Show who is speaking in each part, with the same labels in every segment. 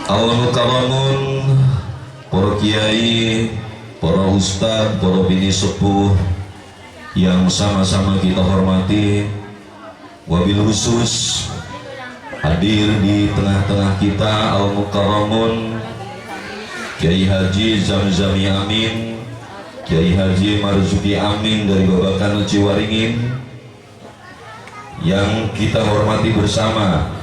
Speaker 1: Al-Mukarramun, para kiai, para ustadz, para bini sepuh yang sama-sama kita hormati, wabil khusus hadir di tengah-tengah kita Al-Mukarramun Kiai Haji Zamzami Amin, Kiai Haji Marzuki Amin dari Babakan Ciwaringin, yang kita hormati bersama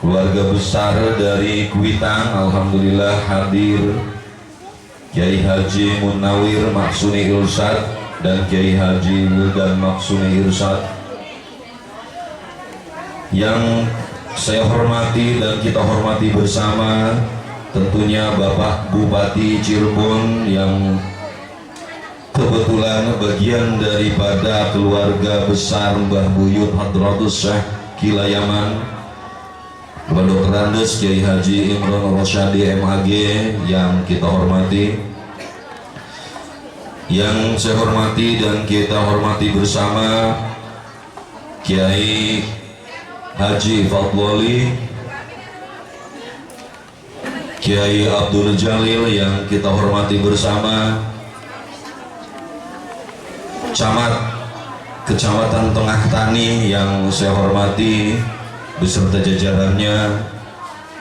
Speaker 1: keluarga besar dari Kuitang. Alhamdulillah hadir Kiai Haji Munawir Maksuni Irsyad dan Kiai Haji Wildan Maksuni Irsyad. Yang saya hormati dan kita hormati bersama tentunya Bapak Bupati Cirebon yang kebetulan bagian daripada keluarga besar Mbah Buyut Hadratus Syekh Kilayaman, Bapak Dr. Andes Kiai Haji Imron Rosyadi MAG yang kita hormati. Yang saya hormati dan kita hormati bersama Kiai Haji Fadloli, Kiai Abdul Jalil yang kita hormati bersama, Camat Kecamatan Tengah Tani yang saya hormati beserta jajarannya,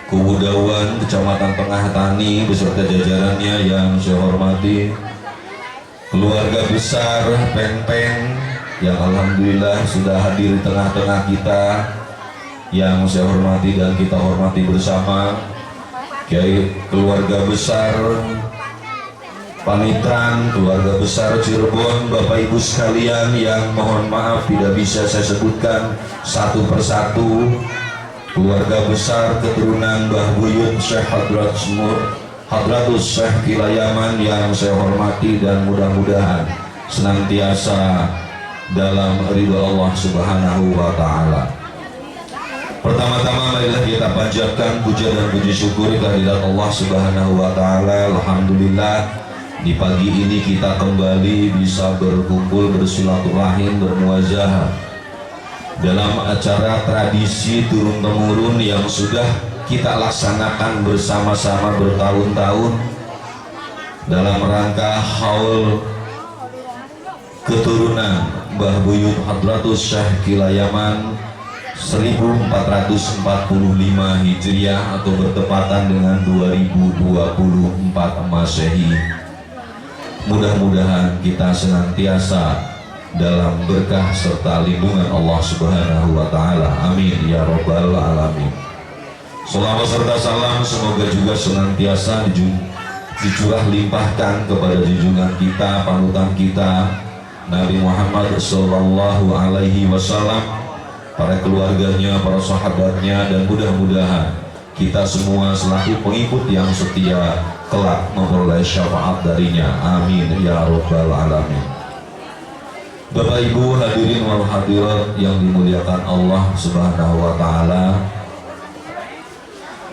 Speaker 1: Kubudawan Kecamatan Tengah Tani beserta jajarannya yang saya hormati, keluarga besar Peng-Peng yang alhamdulillah sudah hadir di tengah-tengah kita yang saya hormati dan kita hormati bersama, Kiai keluarga besar Pamitan, keluarga besar Cirebon, Bapak Ibu sekalian yang mohon maaf tidak bisa saya sebutkan satu persatu, keluarga besar keturunan Mbah Buyut Syekh Hadratus Syekh Kilayaman yang saya hormati dan mudah-mudahan senantiasa dalam ridho Allah Subhanahu wa Ta'ala. Pertama-tama marilah kita panjatkan puja dan puji syukur kehadirat Allah Subhanahu wa Ta'ala. Alhamdulillah di pagi ini kita kembali bisa berkumpul, bersilaturahim, bermuazahah dalam acara tradisi turun-temurun yang sudah kita laksanakan bersama-sama bertahun-tahun dalam rangka haul keturunan Mbah Buyut Hadratus Syekh Kilayaman 1445 Hijriah atau bertepatan dengan 2024 Masehi. Mudah-mudahan kita senantiasa dalam berkah serta lindungan Allah Subhanahu wa Ta'ala. Amin ya Rabbal Alamin. Selawat serta salam semoga juga senantiasa dicurah limpahkan kepada junjungan kita, panutan kita Nabi Muhammad Sallallahu Alaihi Wasallam, para keluarganya, para sahabatnya, dan mudah-mudahan kita semua selaku pengikut yang setia kelak memperoleh syafaat darinya. Amin ya Rabbal Alamin. Bapak Ibu hadirin wal hadirat yang dimuliakan Allah Subhanahu wa Ta'ala,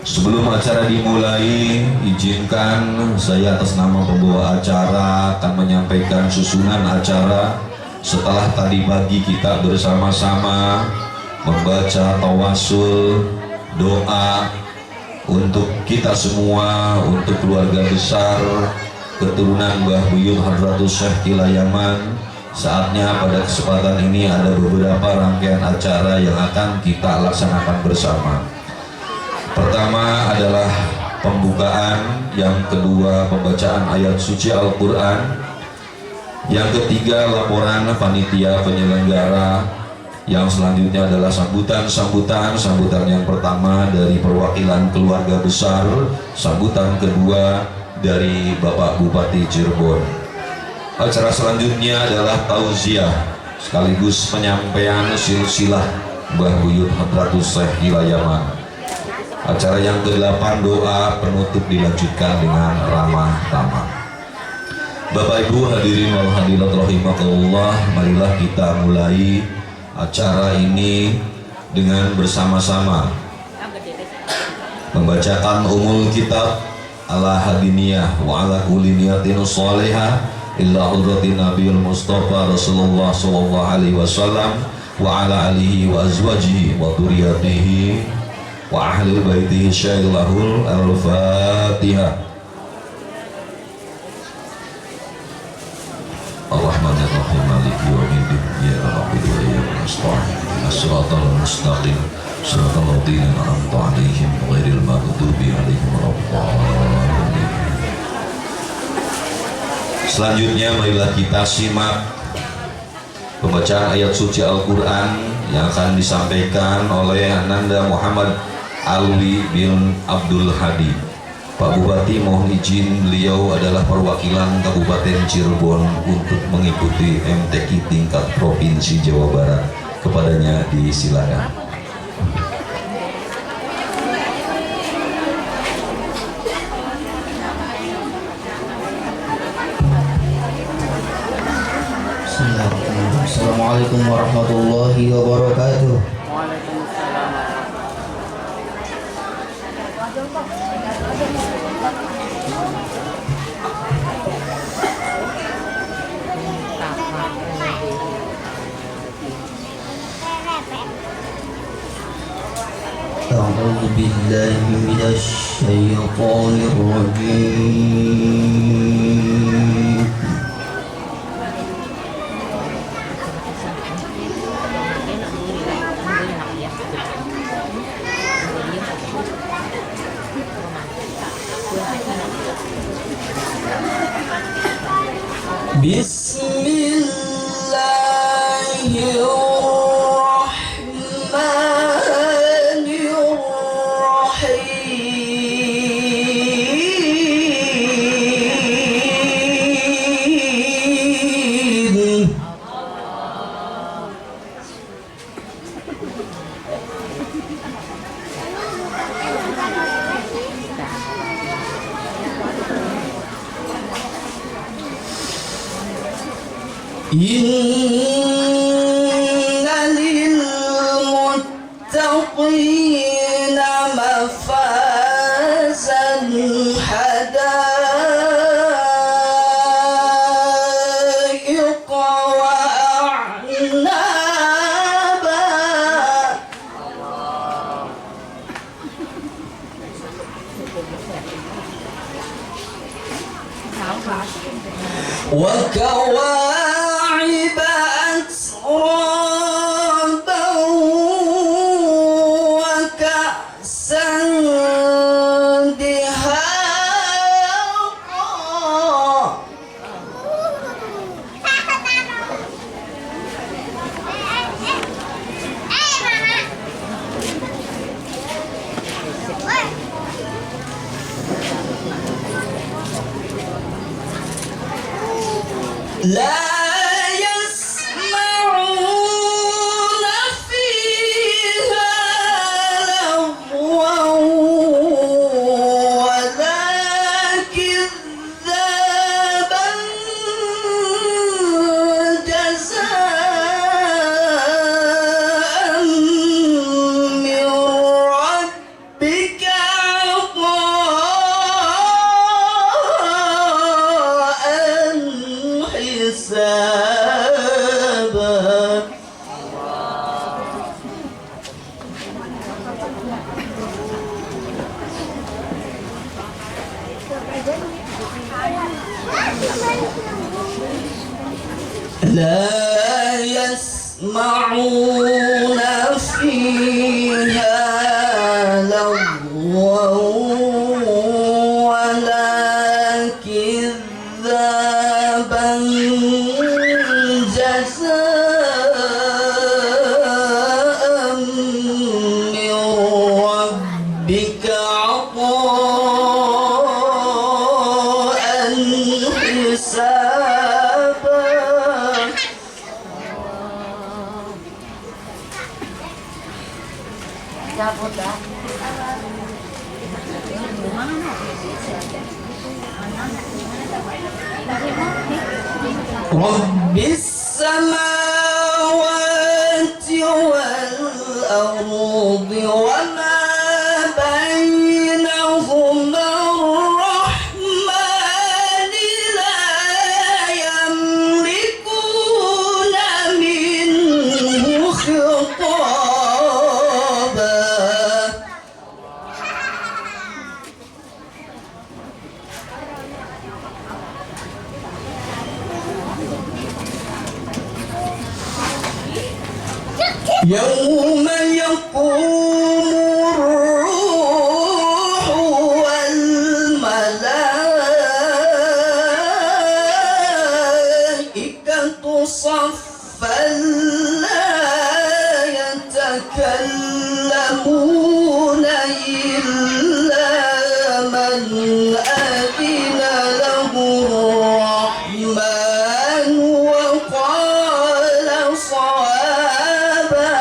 Speaker 1: sebelum acara dimulai, izinkan saya atas nama pembawa acara akan menyampaikan susunan acara. Setelah tadi pagi kita bersama-sama membaca tawasul, doa untuk kita semua, untuk keluarga besar keturunan Mbah Buyut Hadratus Syekh Kilayaman. Saatnya pada kesempatan ini ada beberapa rangkaian acara yang akan kita laksanakan bersama. Pertama adalah pembukaan, yang kedua pembacaan ayat suci Al-Quran, yang ketiga laporan panitia penyelenggara, yang selanjutnya adalah sambutan yang pertama dari perwakilan keluarga besar, sambutan kedua dari Bapak Bupati Cirebon. Acara selanjutnya adalah tauziah sekaligus penyampaian silsilah Mbah Buyut Hadratus Syekh Kilayaman. Acara yang ke-8 doa penutup dilanjutkan dengan ramah tamah. Bapak Ibu hadirin wal hadirat rahimakumullah, marilah kita mulai acara ini dengan bersama-sama membacakan umul kitab ala hadiniyah wa ala kulli niyatin shalihah illa hudratin nabiyul mustafa Rasulullah sallallahu alaihi wasallam wa ala alihi wa azwajihi wa dzurriyyatihi wa ahli baitihi syailahul al-Fatihah. Ar-Rahmanir-Rahim Maliki yaumiddin iyyaka na'budu wa iyyaka nasta'in ihdinas siratal mustaqim siratal ladzina an'amta 'alaihim ghairil maghdubi 'alaihim waladdallin. Selanjutnya marilah kita simak pembacaan ayat suci Al-Quran yang akan disampaikan oleh Ananda Muhammad Alwi bin Abdul Hadi. Pak Bupati mohon izin, beliau adalah perwakilan Kabupaten Cirebon untuk mengikuti MTQ tingkat Provinsi Jawa Barat. Kepadanya disilakan.
Speaker 2: Assalamualaikum warahmatullahi wabarakatuh. أعوذ بالله من الشيطان الرجيم. Bismillahirrahmanirrahim. Inna lil muttaqina mafazan hadaiqa wa a'naba wa kawa'iba atsraba wa ka'san dihaqa. La yasma'una fiha lagwan wala kidzaban jazaa'an min rabbika 'ata'an hisaba. La yasma'una fiha lagwan wala kidzaban jazaa'an min rabbika 'ata'an hisaba. Rabbis samawati wal ardi wa ma bainahuma ar-rahmani la yamlikuna minhu khitaba. يوم يقوم الروح والملائكة صفا لا يتكلمون إلا من أذن له الرحمن وقال صوابا.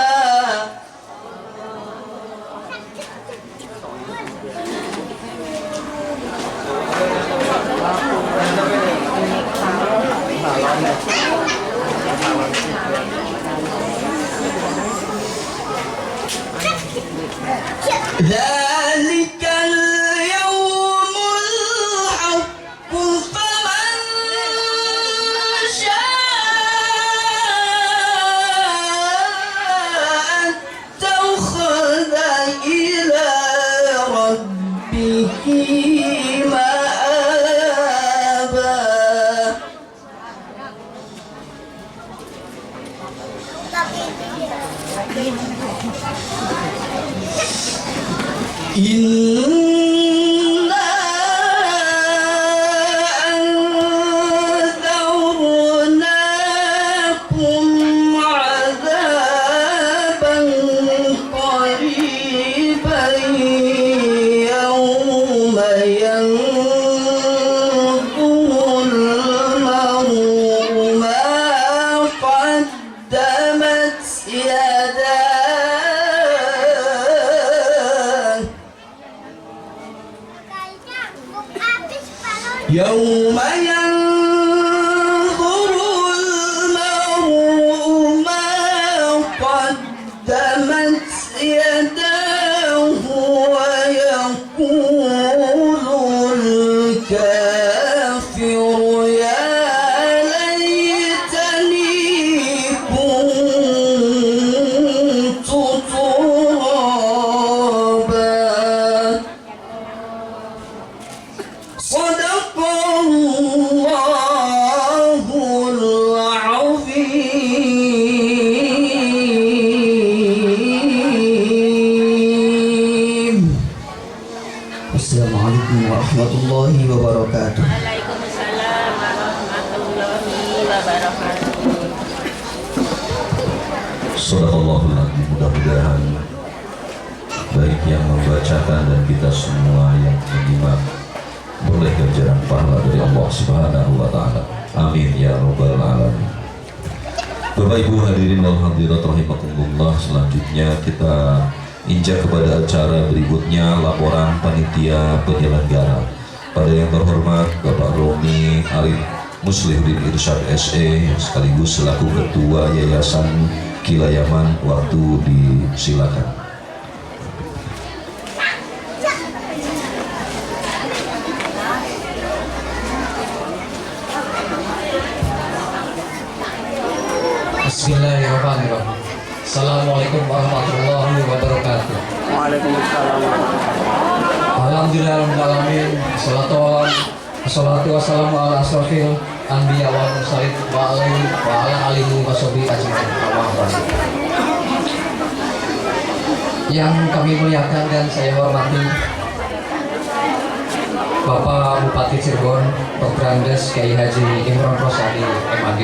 Speaker 2: ذلك اليوم الحق فمن شاء اتخذ إلى ربه مآبا. إنا أنذرناكم عذابا قريبا يوم ينظر المرء ما قدمت يداه يوم ينظر المرء ما قدمت يداه ويقول الكافر يا ليتني كنت ترابا. صدق الله العظيم. السلام عليكم ورحمة الله وبركاته.
Speaker 3: Waalaikumsalam warahmatullahi wabarakatuh.
Speaker 1: Sadaqallahul Azim. Mudah-mudahan baik yang membacakan dan kita semua yang menyimak boleh ganjaran pahala dari Allah Subhanahu wa taala. Amin ya rabbal alamin. Bapak Ibu hadirin wal hadirat rahimakumullah, selanjutnya kita injak kepada acara berikutnya, laporan panitia penyelenggara. Pada yang terhormat Bapak Romi Arif Muslimin Irsyad SE sekaligus selaku Ketua Yayasan Kilayaman, waktu disilakan.
Speaker 4: Bismillahirrahmanirrahim. Assalamualaikum warahmatullahi wabarakatuh.
Speaker 5: Waalaikumsalam.
Speaker 4: Alhamdulillahirrahmanirrahim. Assalatu wassalamu ala asrofil anbiya wal mursalin wa ala alihi wa sahbihi ajmain. Yang kami muliakan dan saya hormati Bapak Bupati Cirebon Dr. Andes Kiai Haji Imron Rosadi MAG,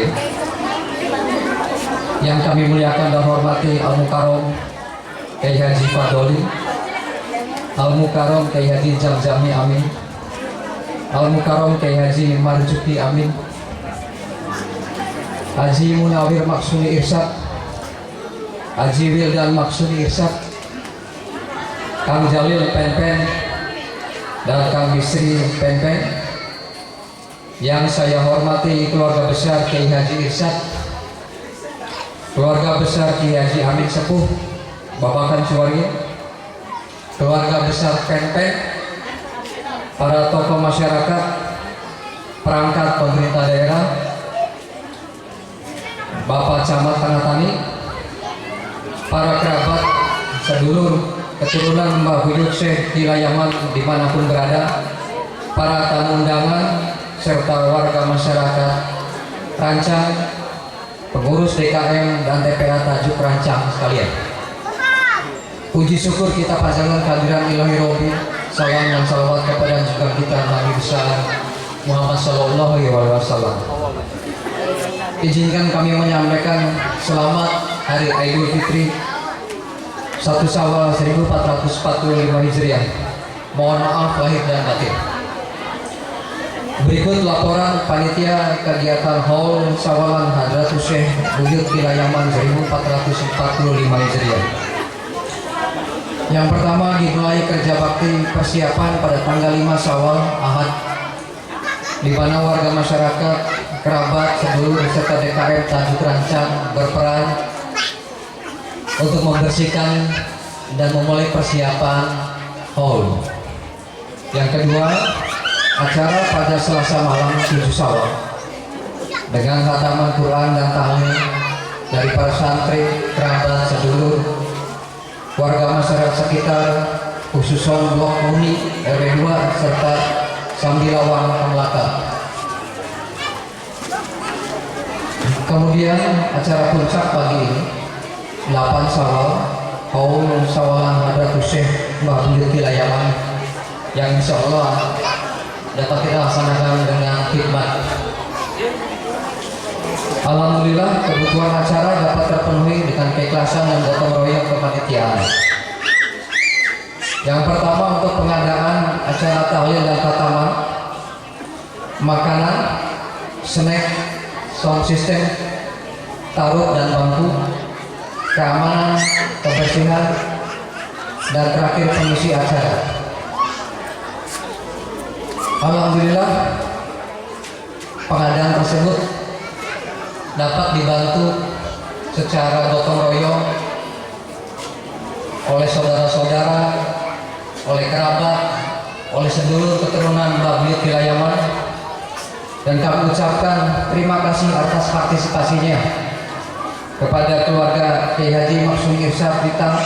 Speaker 4: yang kami muliakan dan hormati Al-Mukarram Kiai Haji Fadoli, Al-Mukarram Kiai Haji Jamjami Amin, Al-Mukarram Kiai Haji Marjuki Amin, Haji Munawir Maksuni Irsyad, Haji Wildan Maksuni Irsyad, Kang Jalil Penpen dan Kang Bisri Penpen, yang saya hormati keluarga besar Kiai Haji Irsyad, keluarga besar Kiai Haji Amin Sepuh Babakan Suwaryo, keluarga besar Penpen, para tokoh masyarakat, perangkat pemerintah daerah, Bapak Camat Tanatani, para kerabat sedulur keturunan Mbah Buyut Syekh Kilayaman dimanapun berada, para tamu undangan serta warga masyarakat Rancang, pengurus DKM dan TPA Tajuk Rancang sekalian. Puji syukur kita panjatkan kehadiran Ilahi Robbi, salam dan salawat kepada juga kita Nabi besar Muhammad Sallallahu Alaihi Wasallam. Izinkan kami menyampaikan selamat Hari Idul Fitri 1 Syawal 1445 Hijriah. Mohon maaf lahir dan batin. Berikut laporan panitia kegiatan Haul Sawalan Hadratus Syekh Buyut Kilayaman 1445 Hijriah. Yang pertama, dimulai kerja bakti persiapan pada tanggal 5 Syawal Ahad, di mana warga masyarakat, kerabat, sedulur serta DKM Tajuk Rancang berperan untuk membersihkan dan memulai persiapan haul. Yang kedua, acara pada Selasa malam 7 Syawal dengan khataman Quran dan tahlil dari para santri, kerabat, sedulur, warga masyarakat sekitar, khususnya Blok Uni RW 2 serta Sambilawang Melaka. Kemudian acara puncak pagi ini 8 Syawal Haul Sawalan Hadratus Syekh Mbah Buyut Kilayaman yang insya Allah dapat kita laksanakan dengan khidmat. Alhamdulillah kebutuhan acara dapat terpenuhi dengan keikhlasan dan gotong royong kepanitiaan. Yang pertama, untuk pengadaan acara tahlil dan khataman, makanan, snack, sound system, tarot dan bangku, keamanan, kebersihan, dan terakhir pengisi acara. Alhamdulillah pengadaan tersebut dapat dibantu secara gotong royong oleh saudara-saudara, oleh kerabat, oleh sedulur keturunan Mbah Buyut Kilayaman, dan kami ucapkan terima kasih atas partisipasinya kepada keluarga Kiai Haji Maksuni Irsyad Blitar,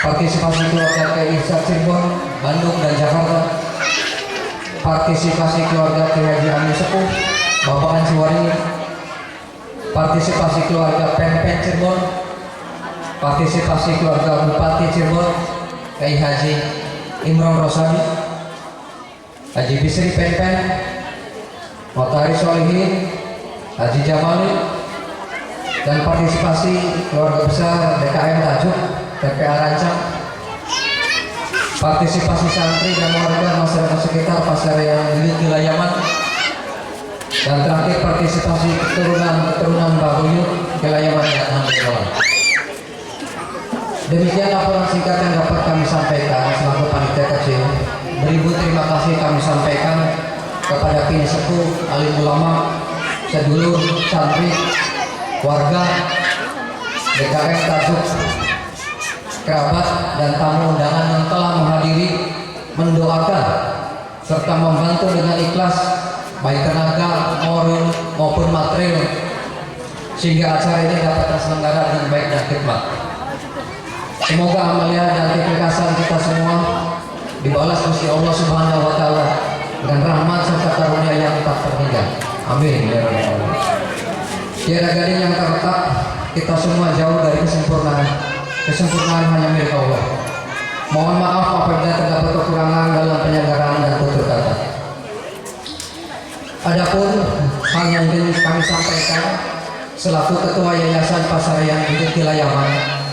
Speaker 4: partisipasi keluarga Kiai Irsyad Cirebon, Bandung dan Jakarta, partisipasi keluarga Kiai Haji Amin Sepuh, Bapak Ansiwari, partisipasi keluarga Pen Cirebon, partisipasi keluarga Bupati Cirebon Kiai Haji Imron Rosadi, Haji Bisri Pen, Notaris Solihin Haji Jamali, dan partisipasi keluarga besar DKM Tajuk TPA Rancang, partisipasi santri dan warga masyarakat sekitar Pasarian Buyut Kilayaman, dan terakhir partisipasi keturunan Mbah Buyut Kilayaman yang alhamdulillah. Demikian laporan singkat yang dapat kami sampaikan selaku panitia kecil. Beribu terima kasih kami sampaikan kepada pini sepuh, alim ulama, sedulur, santri, warga, DKM Tajuk, kerabat, dan tamu undangan yang telah menghadiri, mendoakan, serta membantu dengan ikhlas baik tenaga, moral maupun material, sehingga acara ini dapat terselenggara dengan baik dan khidmat. Semoga amalia dan keikhlasan kita semua dibalas Gusti Allah Subhanahu wa taala dengan rahmat serta karunia yang tak terhingga. Amin ya rabbal alamin. Tiada gading yang terletak, kita semua jauh dari kesempurnaan. Kesempurnaan hanya milik Allah. Mohon maaf apabila terdapat kekurangan dalam penyelenggaraan dan tutur kata. Adapun hal yang ingin kami sampaikan selaku Ketua Yayasan Pasarian Buyut Kilayaman,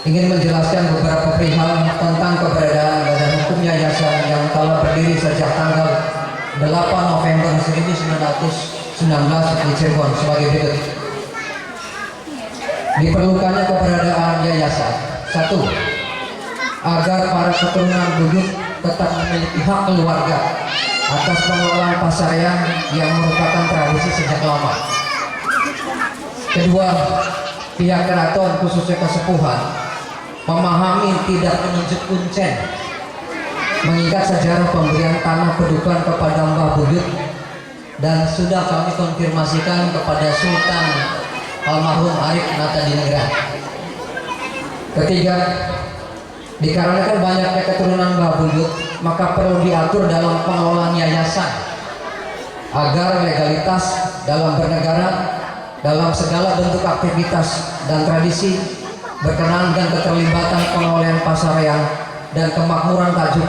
Speaker 4: ingin menjelaskan beberapa perihal tentang keberadaan badan hukum yayasan yang telah berdiri sejak tanggal 8 November 1919 di Cirebon sebagai berikut. Diperlukannya keberadaan yayasan: 1. Agar para keturunan Buyut tetap memiliki hak keluarga atas pengelolaan pasarian yang merupakan tradisi sejak lama. Kedua, pihak keraton khususnya kesepuhan memahami tidak menunjuk kuncen, mengingat sejarah pemberian tanah kedudukan kepada Mbah Buyut, dan sudah kami konfirmasikan kepada Sultan Almarhum Arif Natadiningrat. Ketiga, dikarenakan banyaknya keturunan Mbah Buyut, maka perlu diatur dalam pengelolaan yayasan agar legalitas dalam bernegara dalam segala bentuk aktivitas dan tradisi berkenaan dengan keterlibatan pengelolaan pasarean dan kemakmuran Tajuk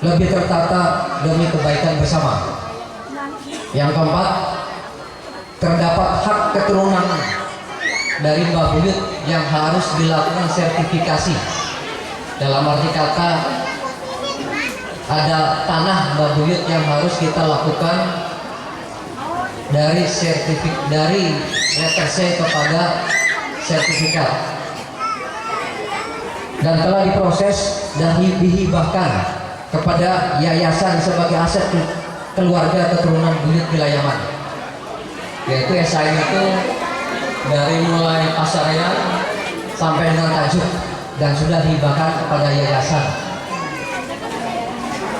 Speaker 4: lebih tertata demi kebaikan bersama. Yang keempat, terdapat hak keturunan dari Mbah Buyut yang harus dilakukan sertifikasi. Dalam arti kata, ada tanah Mbah Buyut yang harus kita lakukan dari letter C kepada sertifikat, dan telah diproses dan dihibahkan kepada yayasan sebagai aset keluarga keturunan Buyut Wilayaman, yaitu SAM itu dari mulai pasarean sampai dengan Tajuk, dan sudah dihibahkan kepada yayasan.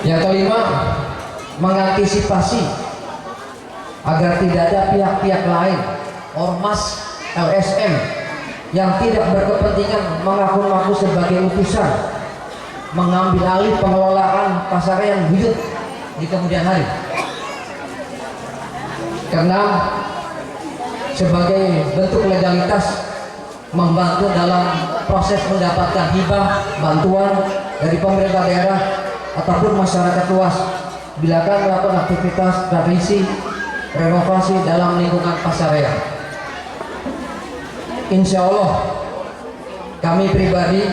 Speaker 4: Yang kelima, mengantisipasi agar tidak ada pihak-pihak lain, ormas, LSM yang tidak berkepentingan mengaku-ngaku sebagai utusan mengambil alih pengelolaan pasarean Buyut di kemudian hari. Keenam, sebagai bentuk legalitas membantu dalam proses mendapatkan hibah bantuan dari pemerintah daerah ataupun masyarakat luas bila akan melakukan aktivitas tradisi renovasi dalam lingkungan pasarean. Insya Allah kami pribadi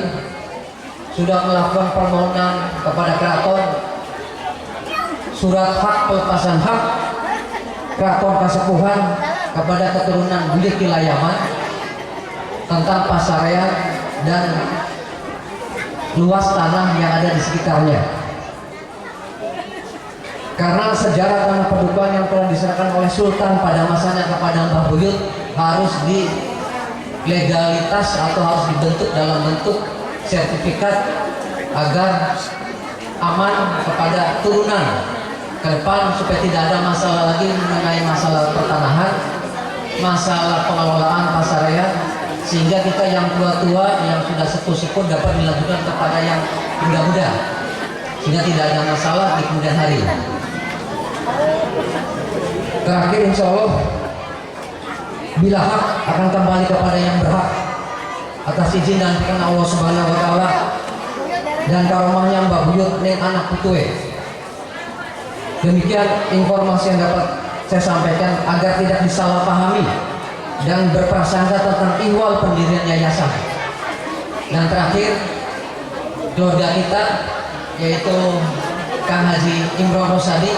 Speaker 4: sudah melakukan permohonan kepada keraton surat hak pelepasan hak keraton kasepuhan kepada keturunan Buyut Wilayaman tentang pasarean dan luas tanah yang ada di sekitarnya. Karena sejarah tanah padukuhan yang telah diserahkan oleh Sultan pada masanya kepada Mbah Buyut harus dilegalitas atau harus dibentuk dalam bentuk sertifikat agar aman kepada turunan ke depan, supaya tidak ada masalah lagi mengenai masalah pertanahan, masalah pengelolaan pasarean, sehingga kita yang tua-tua yang sudah sepuh-sepuh dapat dilanjutkan kepada yang muda-muda, sehingga tidak ada masalah di kemudian hari. Terakhir, insya Allah bila hak akan kembali kepada yang berhak atas izin dan firman Allah Subhanahu wa Ta'ala dan karomahnya Mbah Buyut ning anak putue. Demikian informasi yang dapat saya sampaikan agar tidak disalahpahami dan berprasangka tentang ihwal pendirian yayasan. Dan terakhir, keluarga kita yaitu Kang Haji Imron Rosadi,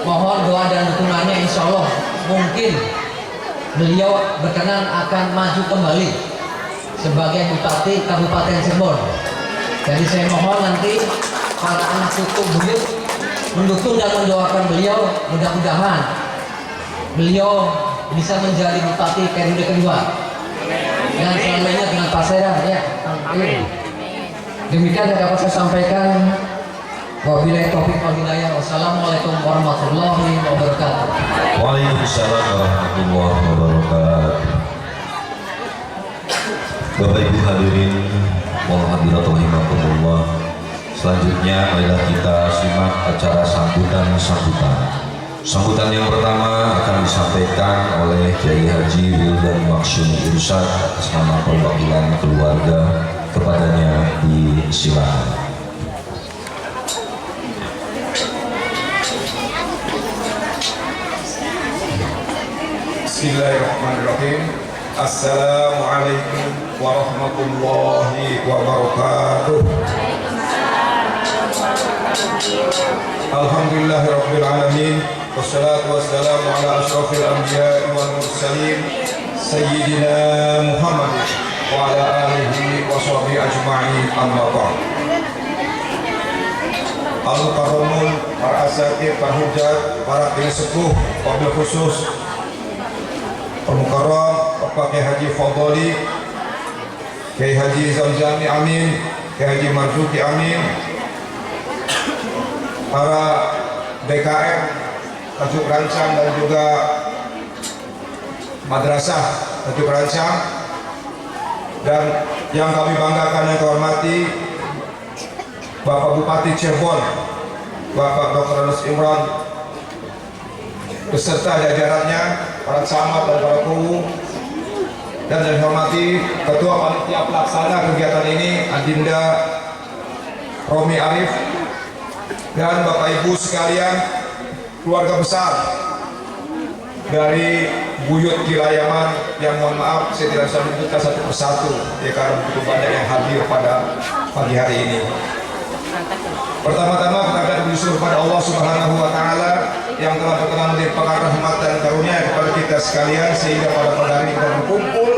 Speaker 4: mohon doa dan dukungannya. Insya Allah mungkin beliau berkenan akan maju kembali sebagai Bupati Kabupaten Cirebon. Jadi saya mohon nanti para anak cucu Buyut mendukung dan mendoakan beliau, mudah-mudahan beliau bisa menjadi Bupati periode kedua dan selamanya dengan pasarean ya. Amin. Demikian yang dapat saya sampaikan. Wabillahi taufiq wal hidayah. Wassalamualaikum warahmatullahi wabarakatuh.
Speaker 1: Waalaikumsalam warahmatullahi wabarakatuh. Bapak Ibu hadirin wal hadirat rahimakumullah. Selanjutnya adalah kita simak acara sambutan. Sambutan yang pertama akan disampaikan oleh Kiai Haji Wildan Maksuni Irsyad atas nama perwakilan keluarga, kepadanya disilakan.
Speaker 5: Bismillahirrahmanirrahim. Assalamualaikum warahmatullahi wabarakatuh. Alhamdulillahirabbil alamin. Wassalatu wassalamu ala asyrafil anbiya'i wal mursalin sayyidina Muhammad wa ala alihi wa sahbihi ajma'in, amma ba'd. Al-Mukarramun, para asatidz, para hujat, para kiai sepuh, wabil khusus Al-Mukarram Bapak Kiai Haji Fadhali, Kiai Haji Zamzami Amin, Kiai Haji Marzuki Amin, para BKM Tajuk Rancang dan juga Madrasah Tajuk Rancang, dan yang kami banggakan dan kehormati Bapak Bupati Cirebon Bapak Dr. Anus Imran beserta jajarannya, para camat dan para guru, dan yang dihormati Ketua Panitia Pelaksana kegiatan ini Adinda Romi Arif, dan Bapak Ibu sekalian, keluarga besar dari Buyut Kilayaman yang mohon maaf saya tidak bisa menyebutkan satu persatu ya karena begitu banyak yang hadir pada pagi hari ini. Pertama-tama kita akan bersyukur kepada Allah Subhanahu wa taala yang telah berkenan melimpahkan rahmat dan karunia kepada kita sekalian sehingga pada pagi hari ini kita berkumpul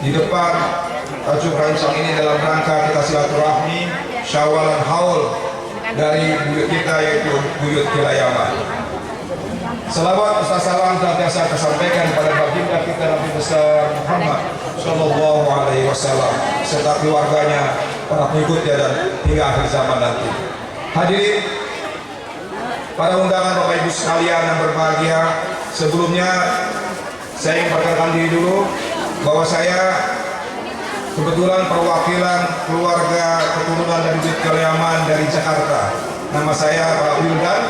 Speaker 5: di depan tajuk rancang ini dalam rangka kita silaturahmi Syawal dan Haul dari buyut kita yaitu Buyut Kilayaman. Salawat serta salam senantiasa tersampaikan kepada baginda kita Nabi besar Muhammad Shallallahu Alaihi Wasallam serta keluarganya, para pengikutnya dan hingga akhir zaman nanti. Hadirin, para undangan Bapak Ibu sekalian yang berbahagia, sebelumnya saya ingin perkenalkan diri dulu bahwa saya kebetulan perwakilan keluarga keturunan dari Buyut Kilayaman dari Jakarta. Nama saya Pak Wildan.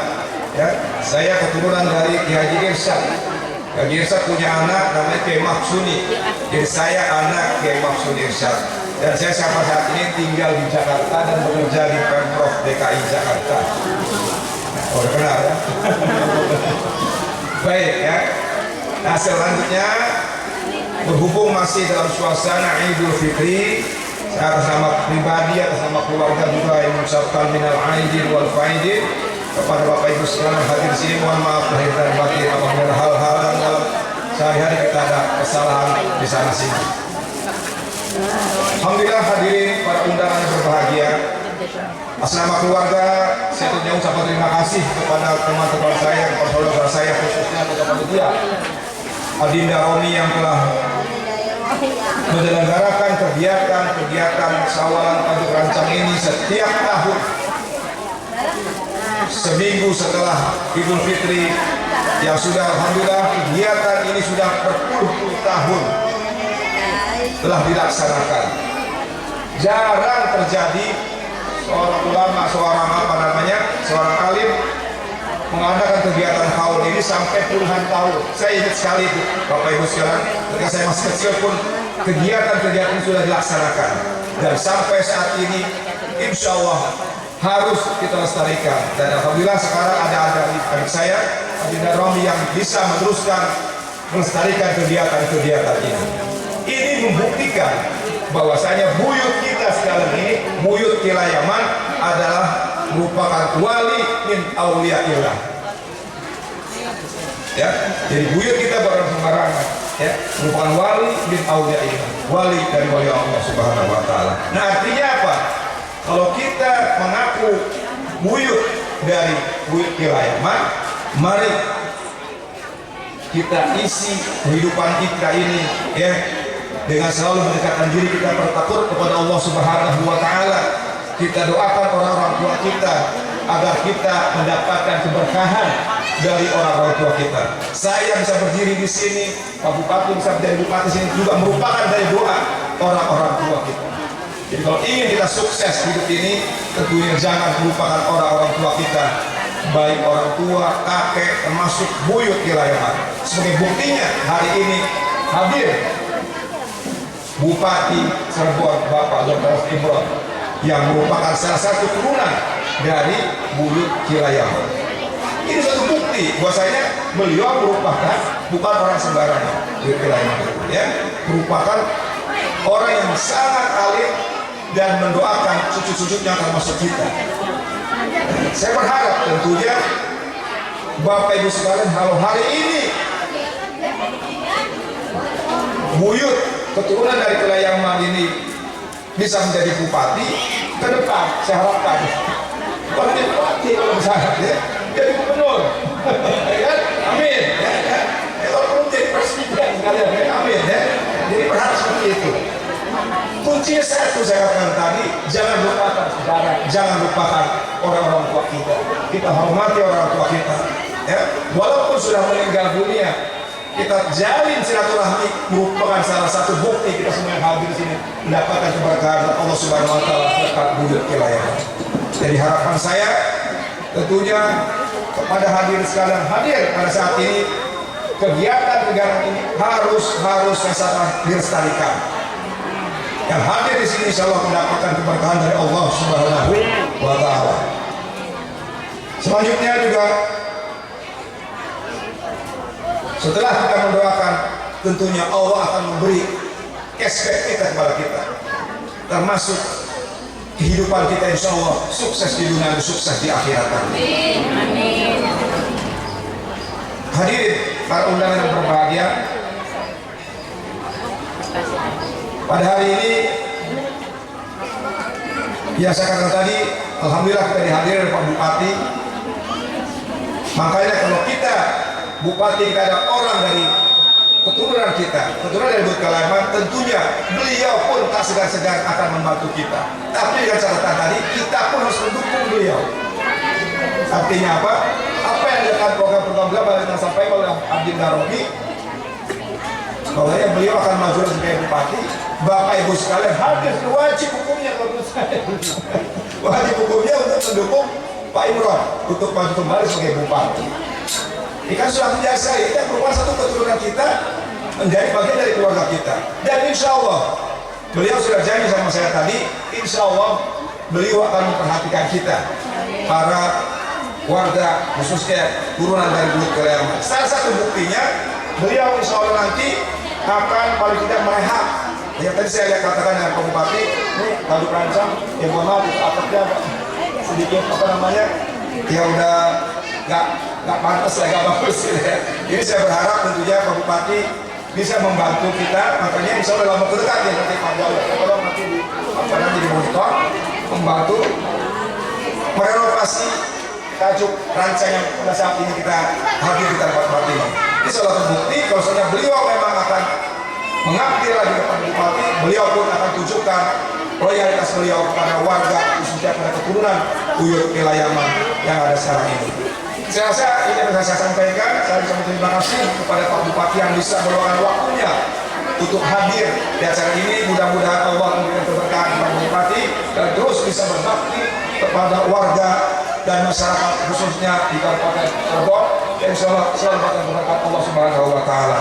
Speaker 5: Ya, saya keturunan dari Ki Haji Irsyad. Ki Haji Irsyad punya anak namanya Kiai Maksuni. Jadi saya anak Kiai Maksuni Irsyad. Dan saya sampai saat ini tinggal di Jakarta dan bekerja di Pemprov DKI Jakarta. Oh, udah kenal ya? Baik ya. Nah, selanjutnya berhubung masih dalam suasana Idul Fitri, saya atas nama pribadi, atas nama keluarga juga yang mengucapkan minal aidin wal faidin kepada Bapak Ibu sekalian hadir di sini. Mohon maaf lahir dan batin apabila hal-hal yang dalam sehari-hari kita ada kesalahan di sana sini. Alhamdulillah hadirin para undangan yang berbahagia. Atas nama keluarga saya tentunya ucapkan terima kasih kepada teman-teman saya, kepada saudara saya khususnya kepada panitia Adinda Romi yang telah menyelenggarakan kegiatan Syawalan tajuk rancang ini setiap tahun. Seminggu setelah Idul Fitri yang sudah alhamdulillah kegiatan ini sudah berpuluh-puluh tahun telah dilaksanakan. Jarang terjadi seorang ulama, seorang alim mengadakan kegiatan haul ini sampai puluhan tahun. Saya ingat sekali itu Bapak Ibu sekalian, ketika saya masih kecil pun kegiatan-kegiatan ini sudah dilaksanakan dan sampai saat ini insya Allah harus kita lestarikan. Dan alhamdulillah sekarang ada adik saya Adinda Romi yang bisa meneruskan melestarikan kegiatan-kegiatan ini. Ini membuktikan bahwasanya buyut kita sekarang ini, Buyut Kilayaman adalah merupakan wali min auliyaillah. Ya, jadi buyut kita bukan sembarangan, ya, merupakan wali min auliyaillah, wali dari wali Allah Subhanahu wa taala. Nah, artinya apa? Kalau kita mengaku buyut dari Buyut Kilayaman, mari kita isi kehidupan kita ini ya dengan selalu mendekatkan diri kita bertakwa kepada Allah Subhanahu wa taala. Kita doakan orang-orang tua kita agar kita mendapatkan keberkahan dari orang-orang tua kita. Saya bisa berdiri di sini, Pak Bupati bisa menjadi bupati sini juga merupakan dari doa orang-orang tua kita. Jadi kalau ingin kita sukses hidup ini, tentunya jangan melupakan orang-orang tua kita, baik orang tua, kakek, termasuk Buyut Kilayaman. Sebagai buktinya hari ini hadir Bupati Cirebon Bapak Dr. Imron yang merupakan salah satu turunan dari Buyut Kilayaman. Ini satu bukti bahwasanya beliau merupakan bukan orang sembarangan. Buyut Kilayaman ya, merupakan orang yang sangat alim dan mendoakan cucu-cucunya termasuk kita. Saya berharap tentunya Bapak Ibu sekalian kalau hari ini Buyut keturunan dari Kilayaman ini bisa menjadi bupati ke depan, saya harapkan bukan jadi bupati kalau misalnya ya, jadi gubernur ya, amin ya, ya. Kalau perlu jadi presiden sekalian ya, amin ya. Jadi berharap seperti itu. Kuncinya satu saya katakan tadi, jangan lupakan saudara, jangan lupakan orang-orang tua kita. Kita hormati orang tua kita. Ya, walaupun sudah meninggal dunia, kita jalin silaturahmi merupakan salah satu bukti kita semua yang hadir di sini mendapatkan keberkahan Allah Subhanahu wa taala berkat Buyut Kilayaman. Jadi harapan saya tentunya kepada hadirin sekalian hadir pada saat ini, kegiatan-kegiatan ini harus saya dilestarikan. Yang hadir di sini insya Allah mendapatkan keberkahan dari Allah Subhanahu wa Ta'ala. Selanjutnya juga, setelah kita mendoakan, tentunya Allah akan memberi cashback kita kepada kita, termasuk kehidupan kita insya Allah sukses di dunia dan sukses di akhirat.
Speaker 3: Amin.
Speaker 5: Hadirin para undangan yang berbahagia, pada hari ini ya saya katakan tadi, alhamdulillah kita dihadir oleh Pak Bupati. Makanya kalau kita Bupati, kita ada orang dari keturunan kita, keturunan dari Bukit Kalaman, tentunya beliau pun tak segan-segan akan membantu kita. Tapi dengan catatan tadi, kita pun harus mendukung beliau. Artinya apa? Apa yang dilakukan program-program beliau yang disampaikan oleh Abdin Darobi, bahwasanya beliau akan maju sebagai Bupati. Bapak Ibu sekalian hadir, wajib hukumnya kalau menurut saya. Wajib hukumnya untuk mendukung Pak Imron untuk maju kembali sebagai Bupati. Ini kan suatu jasa, kita merupakan satu keturunan kita, menjadi bagian dari keluarga kita. Dan insya Allah, beliau sudah janji sama saya tadi, insya Allah beliau akan memperhatikan kita, para warga khususnya turunan dari Bukit Kalaman. Salah satu buktinya, beliau insya Allah nanti akan paling tidak merehab. Yang tadi saya lihat katakan dengan Pak Bupati, ini tadi rancang, ya mohon maaf, atapnya sedikit ya udah nggak pantas lah, nggak bagus gitu ya. Jadi saya berharap tentunya Pak Bupati bisa membantu kita, makanya insya Allah dalam waktu dekat ya nanti Pak Jalil, kalau nanti di monitor, membantu merenovasi tajuk rancang yang pada saat ini kita hadir di tempat Bupati. Ini salah satu bukti kalau misalnya beliau memang akan mengabdi lagi kepada Bupati, beliau pun akan tunjukkan loyalitas beliau kepada warga, khususnya pada keturunan Uyut Kalaman yang ada sekarang ini. Saya rasa ini yang bisa saya sampaikan. Saya bisa berterima kasih kepada Pak Bupati yang bisa meluangkan waktunya untuk hadir di acara ini. Mudah-mudahan Allah memberikan keberkahan kepada Bupati dan terus bisa berbakti kepada warga dan masyarakat khususnya di Kabupaten Cirebon. Dan insya Allah selalu dapat berkat Allah Subhanahu wa Ta'ala.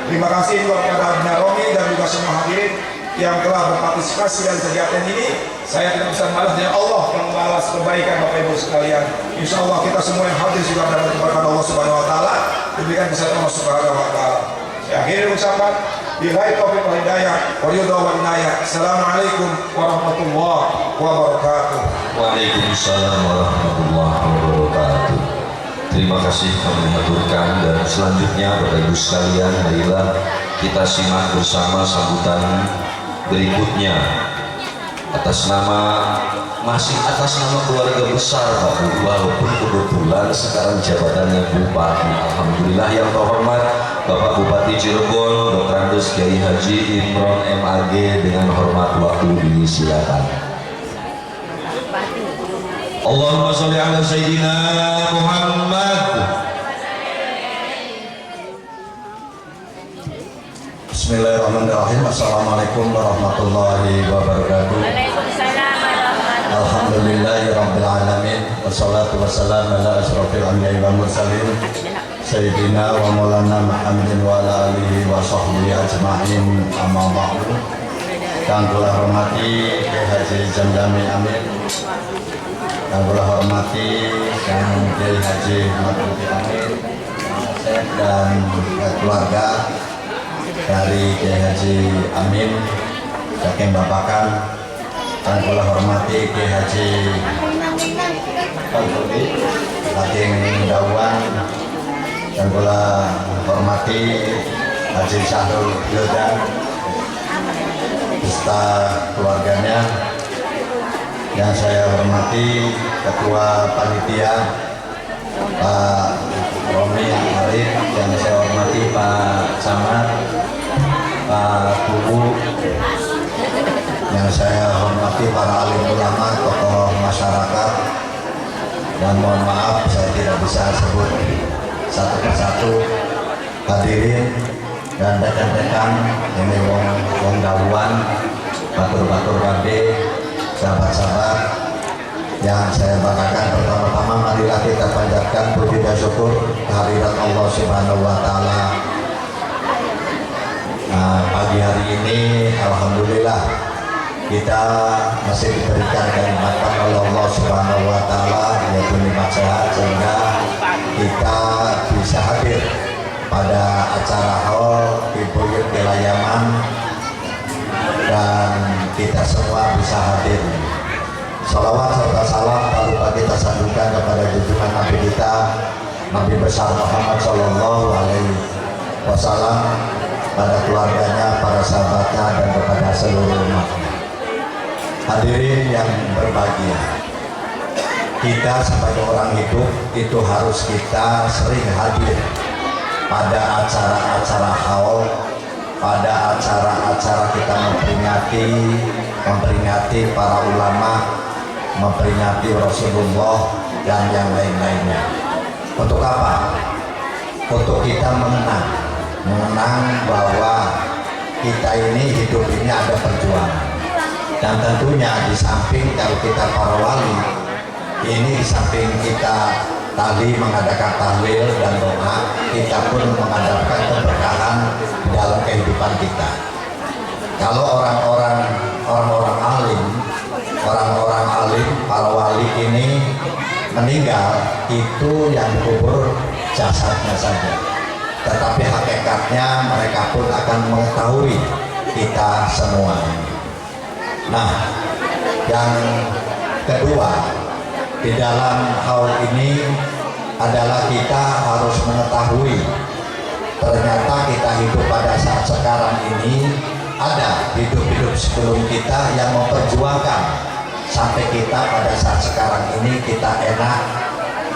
Speaker 5: Terima kasih juga kepada Abdina Romi dan juga semua hadirin yang telah berpartisipasi dalam kegiatan ini. Saya tidak bisa membalas, dan Allah yang membalas kebaikan Bapak Ibu sekalian. Insya Allah kita semua yang hadir juga dapat keberkahan Allah Subhanahu wa Ta'ala, diberikan kesehatan Allah Subhanahu wa Ta'ala. Saya akhiri ucapan billahi taufiq wal hidayah wa ridha wal inayah. Assalamualaikum warahmatullahi wabarakatuh.
Speaker 1: Waalaikumsalam warahmatullahi wabarakatuh. Terima kasih kami aturkan, dan selanjutnya Bapak Ibu sekalian, marilah kita simak bersama sambutan berikutnya masih atas nama keluarga besar Pak Bu, walaupun kebetulan sekarang jabatannya Bupati. Alhamdulillah yang terhormat Bapak Bupati Cirebon Dr. Andes Kiai Haji Imron MAG, dengan hormat waktu ini silakan. Allahumma sholli ala Sayyidina Muhammad.
Speaker 6: Bismillahirrahmanirrahim. Assalamualaikum warahmatullahi wabarakatuh.
Speaker 3: Waalaikumsalam warahmatullahi
Speaker 6: Alhamdulillahirabbil alamin. Wassalatu wassalamu ala asyrofil anbiya'i wal mursalin Sayyidina wa maulana Muhammadin wa ala alihi wa sahbihi ajma'in, amma ba'du. Kang kula hormati Kiai Haji Jamdami Amin, kang kula hormati Kang Kiai Haji Mabruri Amin, dan keluarga dari Kiai Haji Amin, saking bapakan, dan kula hormati Kiai Haji Mabruri saking Dawan, dan kula hormati Haji Syahrul Yodan beserta keluarganya. Yang saya hormati Ketua Panitia Pak Romi Arif, yang saya hormati Pak Samad, Pak Kubu, yang saya hormati para alim ulama, tokoh masyarakat, dan mohon maaf saya tidak bisa sebut satu persatu hadirin dan rekan-rekan ini wong dawuan, batur-batur kabeh, sahabat-sahabat Yang saya banggakan pertama-tama marilah kita panjatkan puji dan syukur kehadirat Allah Subhanahu wa taala. Pagi hari ini alhamdulillah kita masih diberikan kenikmatan oleh Allah Subhanahu wa taala, yaitu nikmat sehat, sehingga kita bisa hadir pada acara haul di Buyut Kelayaman dan kita semua bisa hadir. Salawat serta salam tak lupa kita sanjungkan kepada junjungan Nabi kita, Nabi besar Muhammad Sallallahu Alaihi Wasallam, pada keluarganya, para sahabatnya, dan kepada seluruh umatnya. Hadirin yang berbahagia, kita sebagai orang hidup itu harus kita sering hadir pada acara-acara haul, pada acara-acara kita memperingati para ulama, memperingati Rasulullah dan yang lain-lainnya. Untuk apa? Untuk kita mengenang bahwa kita ini hidup ini ada perjuangan. Dan tentunya di samping kalau kita para wali ini, di samping kita tadi mengadakan tahlil dan doa, kita pun mengadakan keberkahan dalam kehidupan kita. Kalau orang-orang alim, para wali ini meninggal, itu yang dikubur jasadnya saja, tetapi hakikatnya mereka pun akan mengetahui kita semua. Nah, yang kedua di dalam hal ini adalah kita harus mengetahui ternyata kita hidup pada saat sekarang ini, ada hidup-hidup sebelum kita yang memperjuangkan sampai kita pada saat sekarang ini kita enak.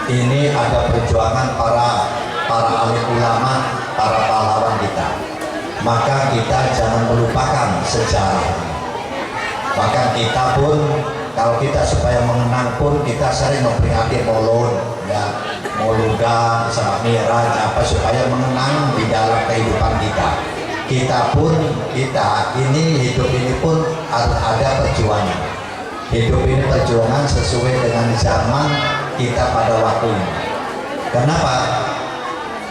Speaker 6: Ini ada perjuangan para alim ulama, para pahlawan kita. Maka kita jangan melupakan sejarah. Bahkan kita pun, kalau kita supaya mengenang pun, kita sering memperingati Maulud, ya, Mauludan, Isra Mi'raj, apa supaya mengenang di dalam kehidupan kita. Kita ini hidup ini pun harus ada perjuangan. Hidup ini perjuangan sesuai dengan zaman kita pada waktu ini. Kenapa?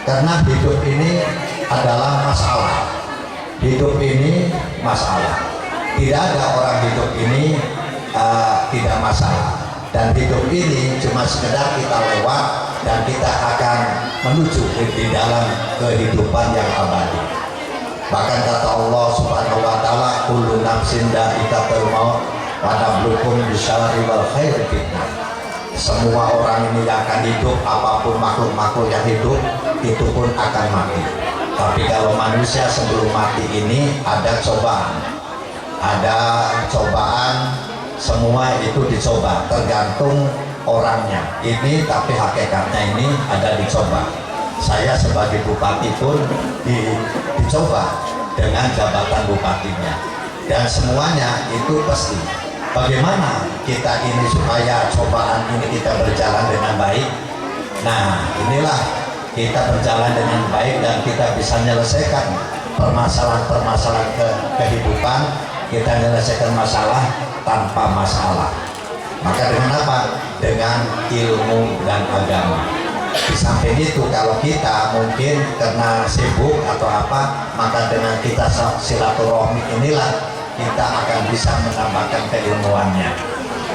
Speaker 6: Karena hidup ini adalah masalah. Hidup ini masalah. Tidak ada orang hidup ini tidak masalah. Dan hidup ini cuma sekedar kita lewat dan kita akan menuju di dalam kehidupan yang abadi. Bahkan kata Allah Subhanahu wa taala, kullu nafsin dha'iqatul maut wa nabluukum bisyarri wal khairi fitnah. Semua orang ini yang akan hidup, apapun makhluk-makhluk yang hidup itu pun akan mati. Tapi kalau manusia sebelum mati ini ada cobaan. Semua itu dicoba, tergantung orangnya. Ini tapi hakikatnya ini ada dicoba. Saya sebagai bupati pun dicoba dengan jabatan bupatinya. Dan semuanya itu pasti. Bagaimana kita ini supaya cobaan ini kita berjalan dengan baik? Nah, inilah kita berjalan dengan baik dan kita bisa menyelesaikan permasalahan-permasalahan kehidupan. Kita menyelesaikan masalah tanpa masalah. Maka dengan apa? Dengan ilmu dan agama. Di samping itu, kalau kita mungkin karena sibuk atau apa, maka dengan kita silaturahmi inilah kita akan bisa menambahkan keilmuannya.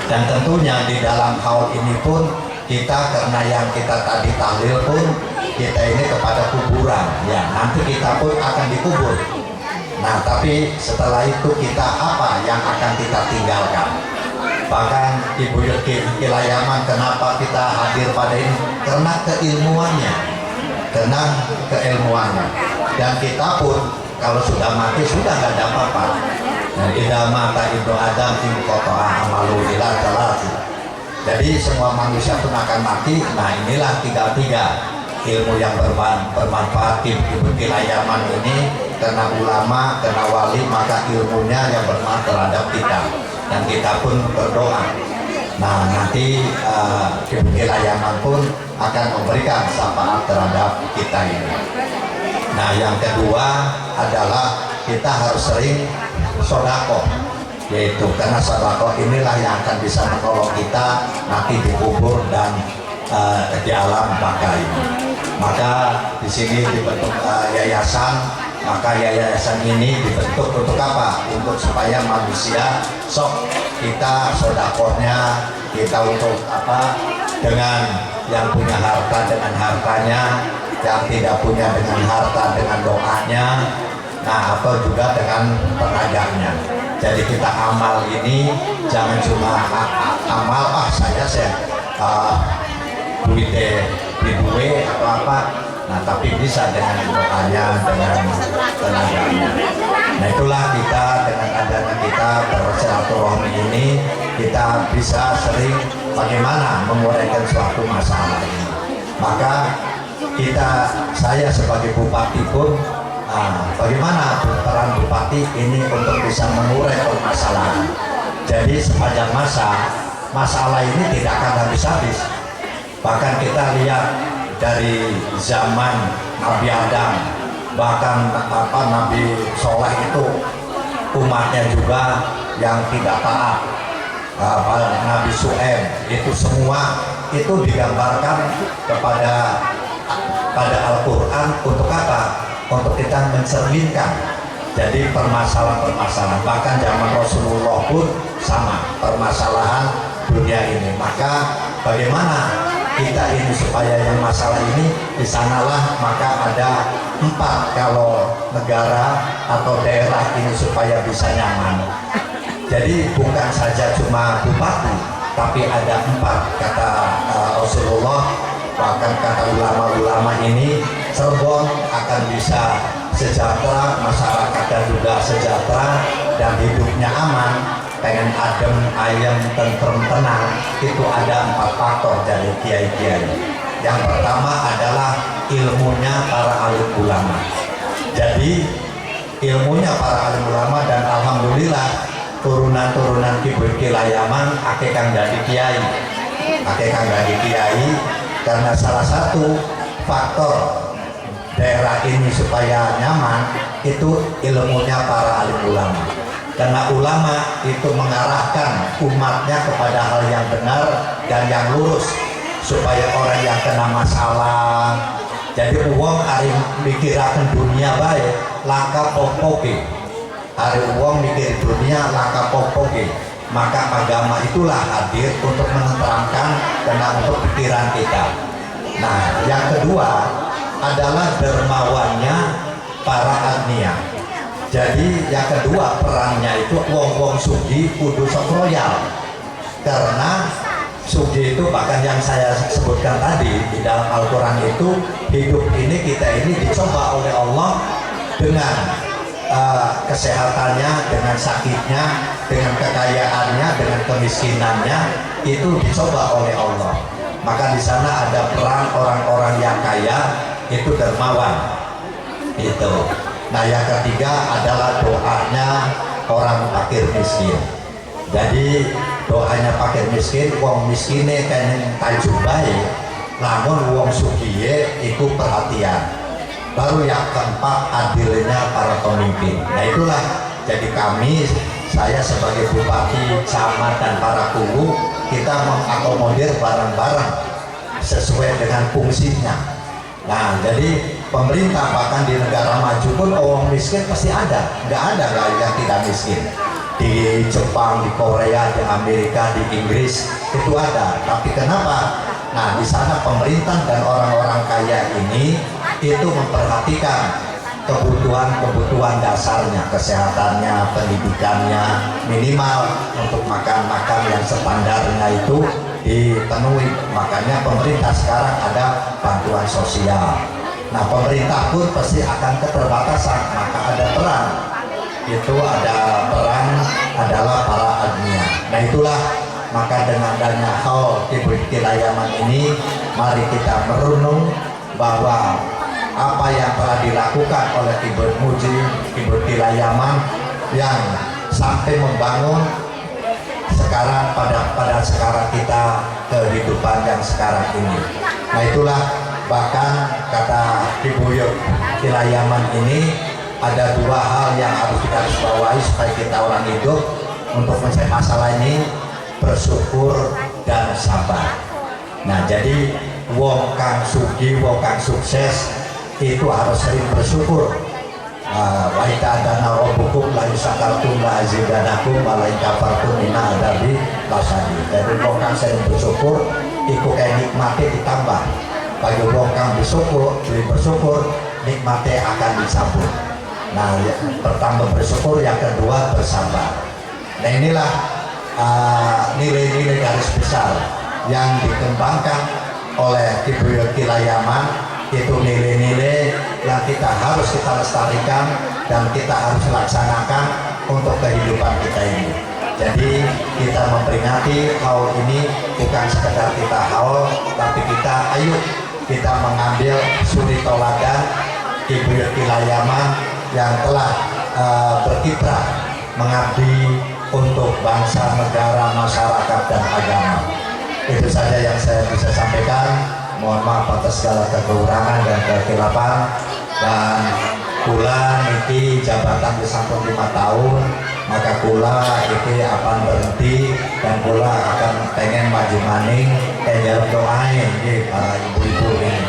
Speaker 6: Dan tentunya di dalam hal ini pun kita, karena yang kita tadi tahlil pun kita ini kepada kuburan, ya nanti kita pun akan dikubur. Nah, tapi setelah itu kita apa yang akan kita tinggalkan? Bahkan di Buyut Kelayaman, kenapa kita hadir pada ini? Karena keilmuannya. Dan kita pun kalau sudah mati sudah nggak ada apa-apa. Nah, idza mata ibnu Adam inqata'a amalu ila thalath. Jadi semua manusia pun akan mati. Nah, inilah tiga ilmu yang bermanfaat di Buyut Kelayaman ini. Karena ulama, karena wali, maka ilmunya yang bermanfaat terhadap kita. Dan kita pun berdoa. Nah, nanti Buyut Kelayaman pun akan memberikan syafaat terhadap kita ini. Nah, yang kedua adalah kita harus sering sedekah. yaitu karena sedekah inilah yang akan bisa menolong kita nanti dikubur dan di alam baka ini. Maka di sini dibentuk yayasan, maka yayasan ini dibentuk untuk apa? Untuk supaya manusia kita sedekahnya, kita untuk apa? Dengan yang punya harta dengan hartanya, yang tidak punya dengan harta dengan doanya, nah atau juga dengan tenaganya. Jadi kita amal ini jangan cuma amal saya duitnya duit atau apa, nah tapi bisa dengan doanya, dengan tenaganya. Nah itulah kita dengan adanya kita bersilaturahmi ini, kita bisa sering bagaimana menguraikan suatu masalah ini. Maka saya sebagai bupati pun bagaimana peran bupati ini untuk bisa mengurai permasalahan. Jadi sepanjang masalah ini tidak akan habis-habis. Bahkan kita lihat dari zaman Nabi Adam, bahkan Nabi Soleh itu umatnya juga yang tidak taat, Nabi Su'aib, itu semua itu digambarkan pada Al-Quran untuk apa? Untuk kita mencerminkan. Jadi permasalahan-permasalahan, bahkan zaman Rasulullah pun sama permasalahan dunia ini. Maka bagaimana kita ini supaya yang masalah ini di sanalah maka ada 4 kalau negara atau daerah ini supaya bisa nyaman. Jadi bukan saja cuma bupati, tapi ada 4 kata Rasulullah, bahkan kata ulama-ulama ini Cirebon akan bisa sejahtera, masyarakat juga sejahtera dan hidupnya aman dengan adem, ayem, tentrem, tenang. Itu ada 4 faktor dari kiai-kiai. Yang pertama adalah ilmunya para alim ulama. Jadi ilmunya para alim ulama, dan alhamdulillah turunan-turunan Kibul Kilayaman akeh kang dadi kiai. Akeh kang dadi kiai karena salah satu faktor daerah ini supaya nyaman itu ilmunya para alim ulama. Karena ulama itu mengarahkan umatnya kepada hal yang benar dan yang lurus, supaya orang yang kena masalah, jadi uang hari mikirakan dunia baik langka popoke, hari uang mikir dunia langka popoke, maka agama itulah hadir untuk menenteramkan dan untuk pikiran kita. Nah yang kedua adalah dermawannya para agnia. Jadi yang kedua perannya itu wong-wong sugi kudu sok royal, karena sugi itu bahkan yang saya sebutkan tadi di dalam Al-Quran itu, hidup ini kita ini dicoba oleh Allah dengan kesehatannya, dengan sakitnya, dengan kekayaannya, dengan kemiskinannya, itu dicoba oleh Allah. Maka di sana ada peran orang-orang yang kaya itu dermawan itu. Nah yang ketiga adalah doanya orang fakir miskin. Jadi doanya fakir miskin, wong miskinnya kayaknya tajubai, namun wong sugiye itu perhatian. Baru yang keempat adilnya para pemimpin. Nah itulah jadi saya sebagai bupati, camat dan para kubu, kita mengakomodir barang-barang sesuai dengan fungsinya. Nah jadi pemerintah bahkan di negara maju pun orang miskin pasti ada, nggak ada yang tidak miskin. Di Jepang, di Korea, di Amerika, di Inggris itu ada. Tapi kenapa? Nah di sana pemerintah dan orang-orang kaya ini itu memperhatikan kebutuhan dasarnya, kesehatannya, pendidikannya, minimal untuk makan yang standarnya itu dipenuhi. Makanya pemerintah sekarang ada bantuan sosial. Nah pemerintah pun pasti akan keterbatasan, maka ada peran. Itu ada peran adalah para agnia. Nah itulah maka dengan adanya hal Kibul Kilayaman ini, mari kita merenung bahwa apa yang telah dilakukan oleh Kibul Kilayaman yang sampai membangun sekarang pada sekarang kita kehidupan yang sekarang ini. Nah itulah bahkan kata Kibul Kilayaman ini ada 2 hal yang harus kita bawahi supaya kita orang hidup. untuk menyelesaikan masalah ini bersyukur dan sabar. Nah, jadi wong kang sugi, wong kang sukses itu harus sering bersyukur. Wa ta'adana rabbukum la yusakartum la azidanakum wa la kafartum inna adabi lasadi. Jadi wong kang sering bersyukur iku kayak nikmate ditambah. Bagi wong kang bersyukur, nikmate akan disambut. Nah, pertama bersyukur, yang kedua bersabar. Nah, inilah nilai-nilai garis besar yang dikembangkan oleh Kibuyut Kilayaman. Itu nilai-nilai yang kita harus kita lestarikan dan kita harus laksanakan untuk kehidupan kita ini. Jadi kita memperingati haul ini bukan sekedar kita haul, tapi kita mengambil suri toladan Kibuyut Kilayaman yang telah berkiprah mengabdi untuk bangsa, negara, masyarakat, dan agama. Itu saja yang saya bisa sampaikan. Mohon maaf atas segala kekurangan dan kekhilafan. Dan kula niki jabatan disampun 5 tahun, maka kula iki akan berhenti dan kula akan pengen maju maning kayak doain para ibu-ibu ini.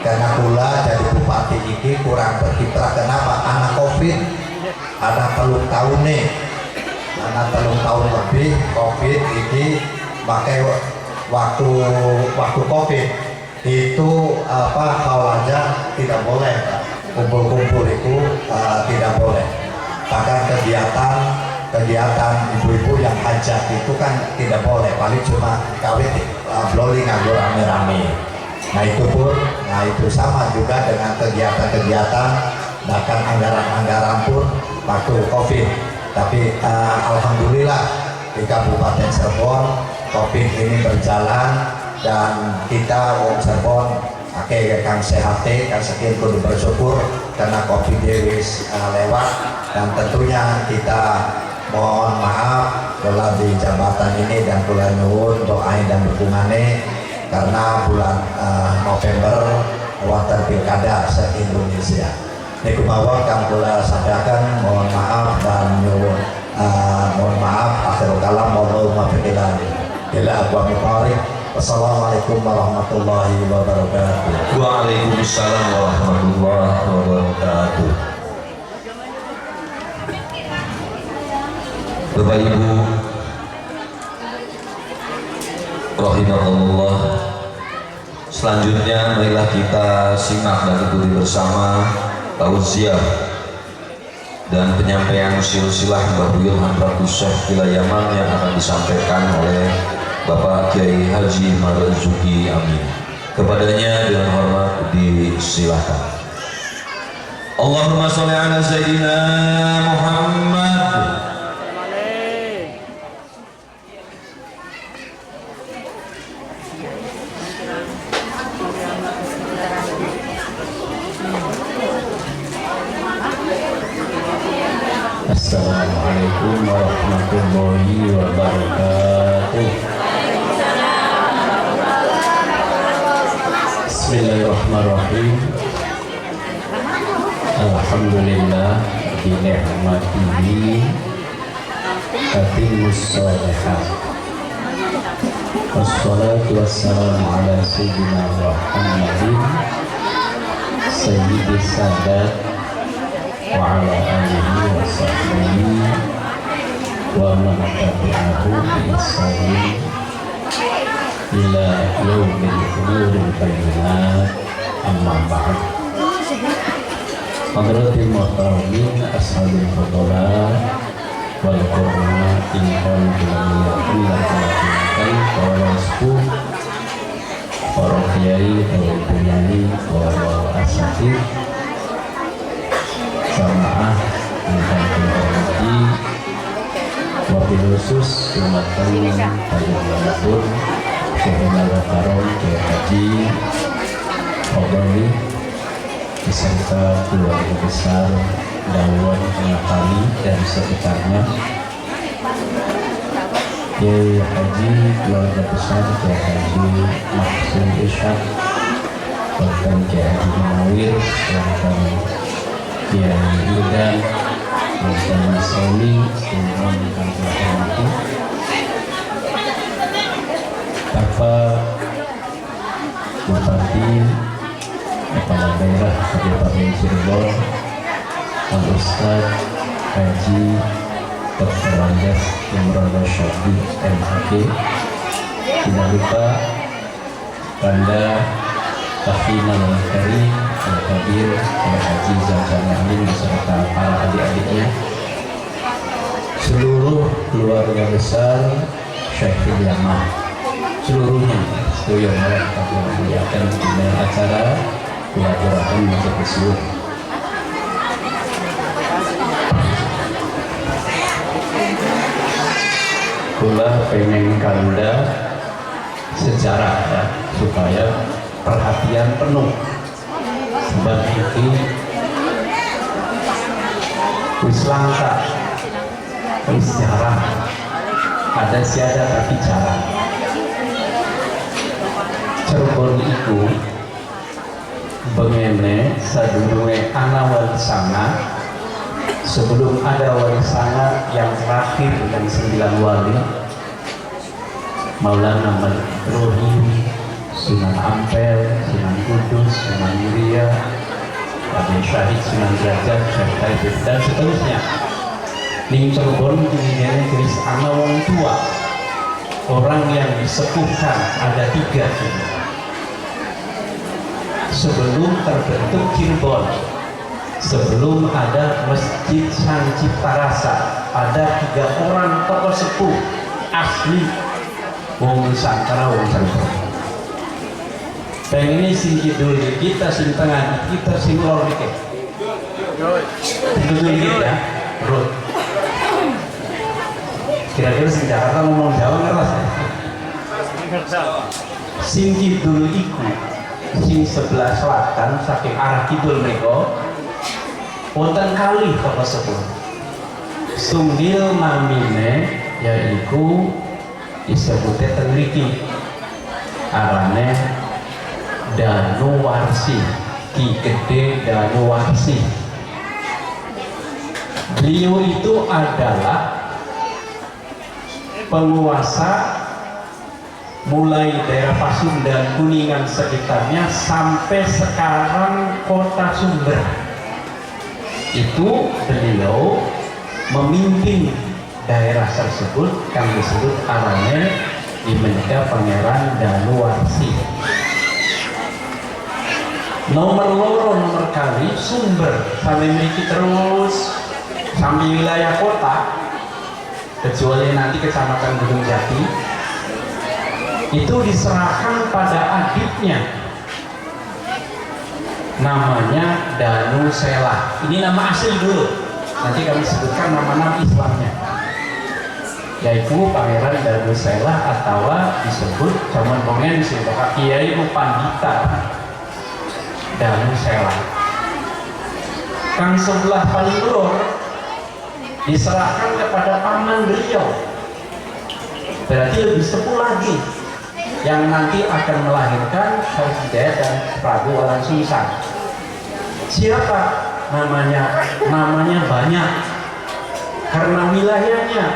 Speaker 6: Karena kula jadi bupati iki kurang berkiprah. Kenapa? Anak COVID, anak 3 tahun nih, anak 3 tahun lebih COVID iki, pakai waktu COVID itu hal aja tidak boleh, kumpul-kumpul itu tidak boleh. Bahkan kegiatan ibu-ibu yang hajat itu kan tidak boleh, paling cuma kawin blowing nganggur rame-rame. Nah itu sama juga dengan kegiatan-kegiatan, bahkan anggaran-anggaran pun waktu COVID. Tapi alhamdulillah di Kabupaten Cirebon COVID ini berjalan. Dan kita wong Cirebon akeh kang sehat, kang sekian kudu bersyukur karena COVID wis lewat. Dan tentunya kita mohon maaf kalau di jabatan ini dan kula nyuwun doain dan dukungannya karena bulan November wonten pilkada se-Indonesia. Niku mawon kang kula sampaikan, mohon maaf dan nyuwun mohon maaf. Akhirul kalam wallahu muwaffiq ila aqwamit thoriq. Wassalamualaikum warahmatullahi wabarakatuh.
Speaker 1: Waalaikumsalam warahmatullahi wabarakatuh. Bapak Ibu rahimahullah, selanjutnya marilah kita simak dan ikuti bersama tausiah dan penyampaian silsilah Baitul Hadratus Syekh Kilayaman yang akan disampaikan oleh Bapak Kiai Haji Marzuki Amin. Kepadanya dengan hormat disilahkan. Allahumma sholli ala Sayyidina Muhammad.
Speaker 7: Assalamualaikum warahmatullahi wabarakatuh. Bismillahirrahmanirrahim. Alhamdulillah bi ni'matihi tatimmus shalihat. Wassalatu wassalamu ala sayyidina Muhammadin sayyidis sadat wa ala alihi wa sahbihi wa man tabi'ahu bi ihsanin ila yaumil umuril bayyinat, amma ba'd. Hadratil muhtaramin ashabil fadalah wal qur'an inqal billah para sepuh, para kiai, para penyanyi, para asatidz, jamaah ingkang dihormati, wabil khusus umatkan panjenenganipun Syekhul Karom Kiai Haji Obali beserta keluarga besar Dawon Ngakali dan sekitarnya, Kiai Haji keluarga besar Kiai Haji Mahsun Ishak, bahkan Kiai Haji Munawir, bahkan Kiai Ildan, Bapak Sony Sultan kami hormati, Bapak Bupati Kepala Daerah Kabupaten Cirebon, Pak Ustaz Haji Dr. Andes Imron Syabdi MHD, tidak lupa Banda Tafina Al-Karim Al-Kabir Al-Haji Zazan Amin beserta para adik-adiknya, seluruh keluarga besar Syekh Yamah, seluruhnya setuju oleh kita muliakan dengan acara kolaborasi untuk bersyukur. Kula pengen kanda sejarah ya, supaya perhatian penuh sebab itu wis langka wis jarang ada siada berbicara. Cirebon itu bengene sadurunge ana wali sanga, sebelum ada wali sanga yang terakhir dengan 9 wali, Maulana Malik Ibrahim, Sunan Ampel, Sunan Kudus, Sunan Muria, Raden Syahid, Sunan Derajat, Syekh Taibib, dan seterusnya. Ning Cirebon ini tulis ana wong tua, orang yang disepuhkan ada 3. Sebelum terbentuk Cirebon, sebelum ada Masjid Sang Cipta Rasa, ada 3 orang tokoh sepuh asli wong Nusantara, wong Cirebon. Pengen sing kidul kita, sing tengah kita, sing lor dikit. Kidul dikit ya, Rut. Kira-kira sing Jakarta ngomong Jawa ngeras ya? Sing kidul iku, sing sebelah selatan saking arah kidul mereka, wonten kali tokoh sepuh. Sunggil namine yaiku disebutnya teng mriki arane Danuwarsi, Ki Gede Danuwarsi. Beliau itu adalah penguasa mulai daerah Pasundan, Kuningan sekitarnya sampai sekarang kota Sumber. Itu beliau memimpin daerah tersebut yang disebut arane dimenika Pangeran Danuwarsi. Nomor loro nomor kali Sumber sampai memiliki terus sampai wilayah kota, kecuali nanti kecamatan Gunung Jati, itu diserahkan pada adiknya namanya Danu Sela. Ini nama asli dulu, nanti kami sebutkan nama-nama Islamnya, yaitu Pangeran Danu Sela atau disebut zaman pengen disebut Kiai Mupandita Danu Sela. Kang sebelah paling lur diserahkan kepada paman beliau, berarti lebih sepuh lagi, yang nanti akan melahirkan Syekh Hidayat dan Prabu Walan Sungsang. Siapa namanya? Namanya banyak, karena wilayahnya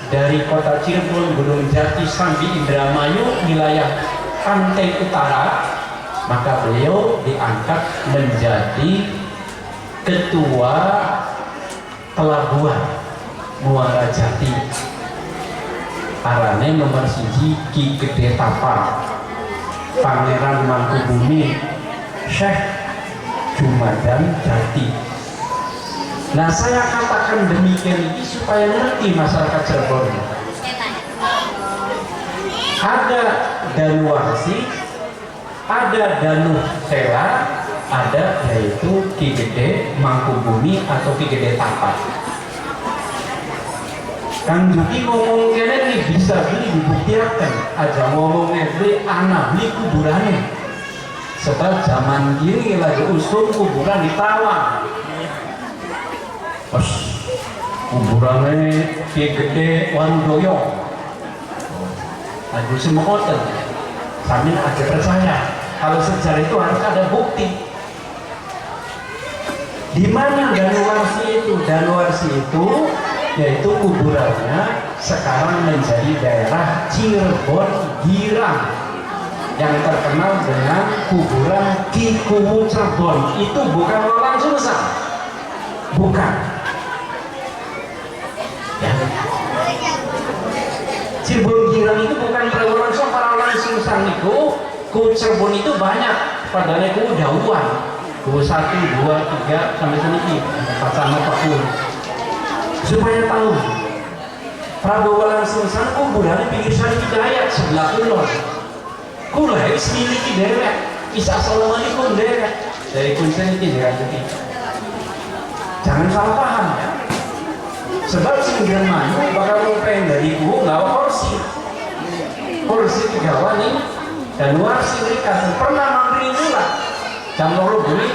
Speaker 7: dari kota Cirebon, Gunung Jati sampai Indramayu, wilayah pantai utara, maka beliau diangkat menjadi ketua pelabuhan Muara Jati. Arane nomor 1 Ki Gede Tapa, Pangeran Mangkubumi, Syekh Jumadan Jati. Nah, saya katakan demikian ini supaya ngerti masyarakat Cirebon. Ada Danuwarsi, ada Danu Sela, ada yaitu Ki Gede Mangkubumi atau Ki Gede Tapa. Kang Juki ngomong kene nih bisa beli dibuktikan aja ngomongnya beli anak beli kuburannya, sebab zaman kini lagi usul kuburan ditawar. Pas kuburannya Ki Gede Wandoyo, aku semua hotel, sambil ada percaya kalau sejarah itu harus ada bukti. Di mana Danuarsi itu? Danuarsi itu yaitu kuburannya sekarang menjadi daerah Cirebon Girang yang terkenal dengan kuburan Ki Kuwu Cirebon. Itu bukan Walang Sungsang, bukan ya. Cirebon Girang itu bukan Walang Sungsang. Para Walang Sungsang itu Kuwu Cirebon itu banyak, padahal Kuwu Dawuan, Kuwu 1, 2, 3 sampai sini Pacana Pakun. Supaya tahu Prabowo Walang Sungsang kuburannya pinggir Sari Hidayat sebelah kulon. Kulon itu miliki derek. Isa assalamualaikum derek. Dari kuncen itu derek itu. Jangan salah paham ya. Sebab singgiran manu bakal lupain dari kubu nggak kursi. Kursi tiga nih dan luar sini kasih pernah mangkring pula. Jam loro beli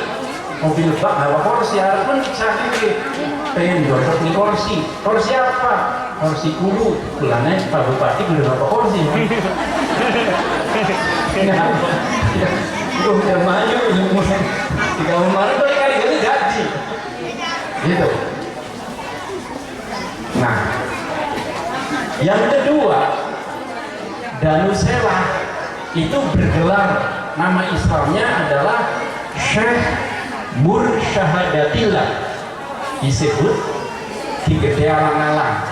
Speaker 7: mobil bak nggak kursi harus pun sakit. Pengen dodok nih kursi. Kursi apa? Kursi kubu. Bulannya Pak Bupati udah berapa kursi? Itu udah maju. Tiga kemarin kali-kali gaji. Gitu. Nah, yang kedua, Danusela itu bergelar nama Islamnya adalah Syekh Mursyahadatillah, disebut di Gede Alang-alang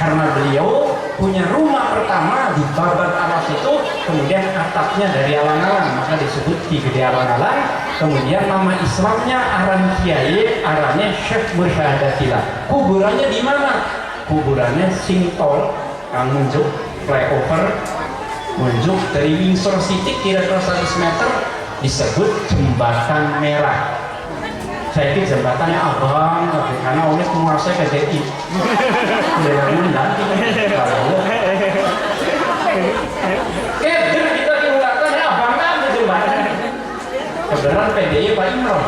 Speaker 7: karena beliau punya rumah pertama di Babat Alas itu, kemudian atapnya dari alang-alang, maka disebut di Gede Alang-alang. Kemudian nama Islamnya aran kiai, arannya Syekh Mursyahadatillah. Kuburannya di mana? Kuburannya Singtol, Kang Munjuk, flyover Munjuk dari Windsor City kira-kira 100 meter, disebut Jembatan Merah. Saya pikir jembatannya abang, karena oleh penguasa KDI. Udah nanti kalau kita diulatannya abang kan jembatan. Kebenaran PDI Pak Imron.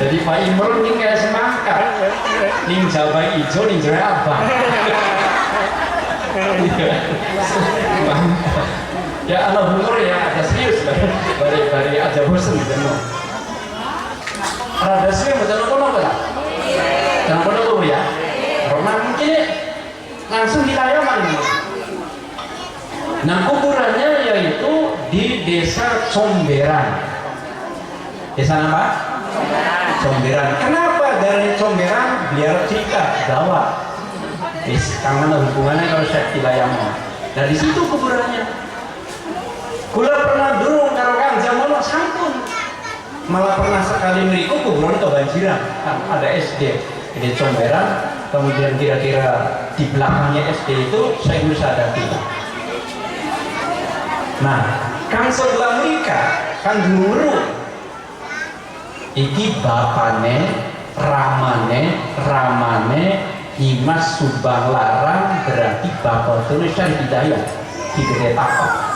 Speaker 7: Jadi Pak Imron ini kayak semangka, ninja bayi hijau, ninja abang. Ya anak humor ya, ada serius dari aja bosan gitu. Rada sih betul kono lah. Jangan kono ya. Karena mungkin langsung ditayaman. Nah kuburannya yaitu di Desa Comberan. Desa apa? Comberan. Kenapa dari Comberan? Biar kita Jawa. Karena hubungannya kalau saya tilayamo. Dari situ kuburannya. Kula pernah durung karo Kang Jamono sampun. Malah pernah sekali meriku kuburan kebanjiran. Kan ada SD di Comberan, kemudian kira-kira di belakangnya SD itu saya Mursyahadatillah. Nah, Kang sebelah mereka, Kang Guru, iki bapane, ramane, Imas Subang Larang berarti bapak tulisan Hidayat di Gede Tapak.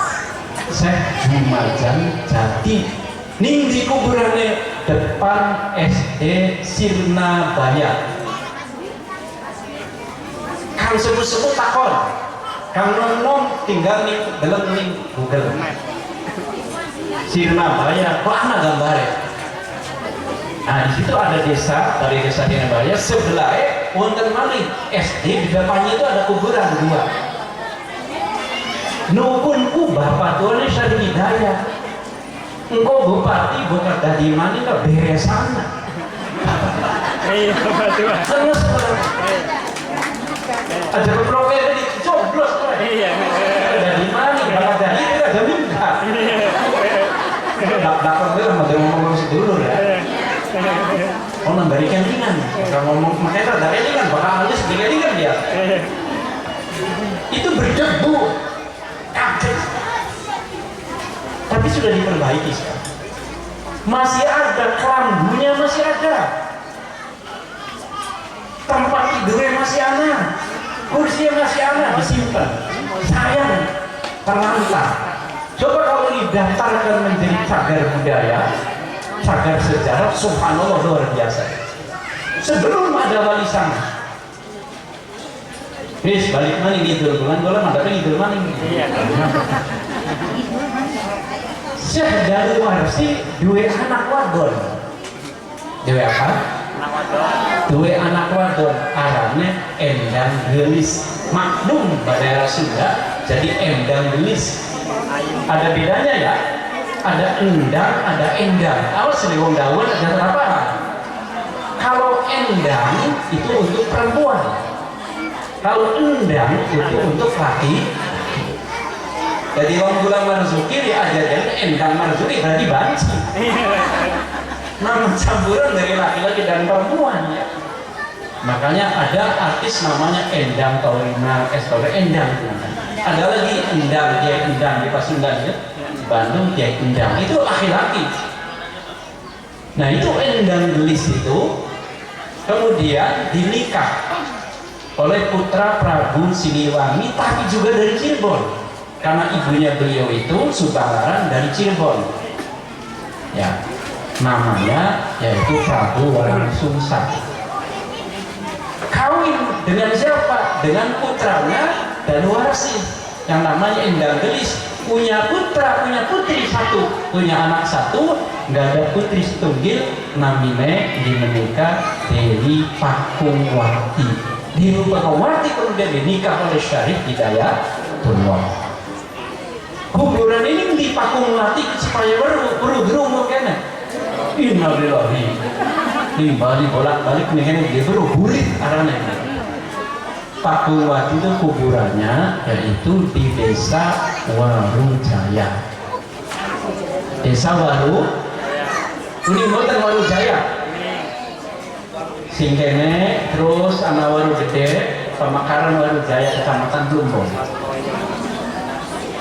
Speaker 7: Syekh Jumajan Jati. Ning di kuburannya depan SD Sirna Baya. Kang sebut-sebut takon. Kang nom tinggal nih dalam nih Google. Sirna Baya, kok ana gambare? Nah di situ ada desa, dari desa Sirna Baya sebelahnya wonten malih SD di depannya itu ada kuburan dua. Nukunku bapak tuane Syari Hidayat. Engkau bupati bukan dari mana ke beresana. Iya betul. Terus ada beberapa di coblos. Iya. Dari mana? Bakal dari itu ada minta. Dapat dia sama dia ngomong sedulur ya. Oh nambari kantingan. Kalau ngomong mereka dari ini kan bakal aja sedikit kan dia. Itu berdebu. Tapi sudah diperbaiki sekarang. Masih ada kelambunya, masih ada. Tempat tidurnya masih ada. Kursinya masih ada, disimpan. Sayang, terlantar. Coba kalau didaftarkan menjadi cagar budaya, cagar sejarah, subhanallah luar biasa. Sebelum ada wali sana. Wis balik mana ngidul bulan ada ngidul mana? Iya. Syekh Danuarsi dua anak wadon. Dewe apa? Dewe anak wadon arane endang gelis. Maklum pada era Sunda jadi endang gelis. Ada bedanya ya? Ada endang, ada endang. Awas nih wong daun ada apa? Kalau endang itu untuk perempuan. Kalau endang itu untuk laki. Jadi wong Gulang Marzuki diajarkan endang Marzuki berarti banci. Nama campuran dari laki-laki dan perempuan ya. Makanya ada artis namanya Endang Taurina, Endang. Ada lagi Endang, dia Endang di Pasundan ya. Bandung dia Endang, itu laki-laki. Nah itu Endang Gelis itu kemudian dinikah oleh putra Prabu Siliwangi, tapi juga dari Cirebon, karena ibunya beliau itu Subanglarang dari Cirebon. Ya, namanya yaitu Prabu Walangsungsang. Kawin dengan siapa? Dengan putranya Danuwarsi yang namanya Endang Gelis. Punya putra, punya putri satu, punya anak satu, nggak ada putri setunggil, namine dimenikah Dewi Pakungwati. Dewi Pakungwati kemudian dinikah oleh Syarif Hidayatullah. Kuburan ini di Pakungwati supaya baru mungkin. Innalillahi. Nimbali bolak-balik nih dia beruburit arahnya. Pakungwati itu kuburannya yaitu di desa Warujaya. Desa ini bukan Warujaya. Singkene terus ana Waru Gede, Pemakaran Warujaya, Kecamatan Plumbon.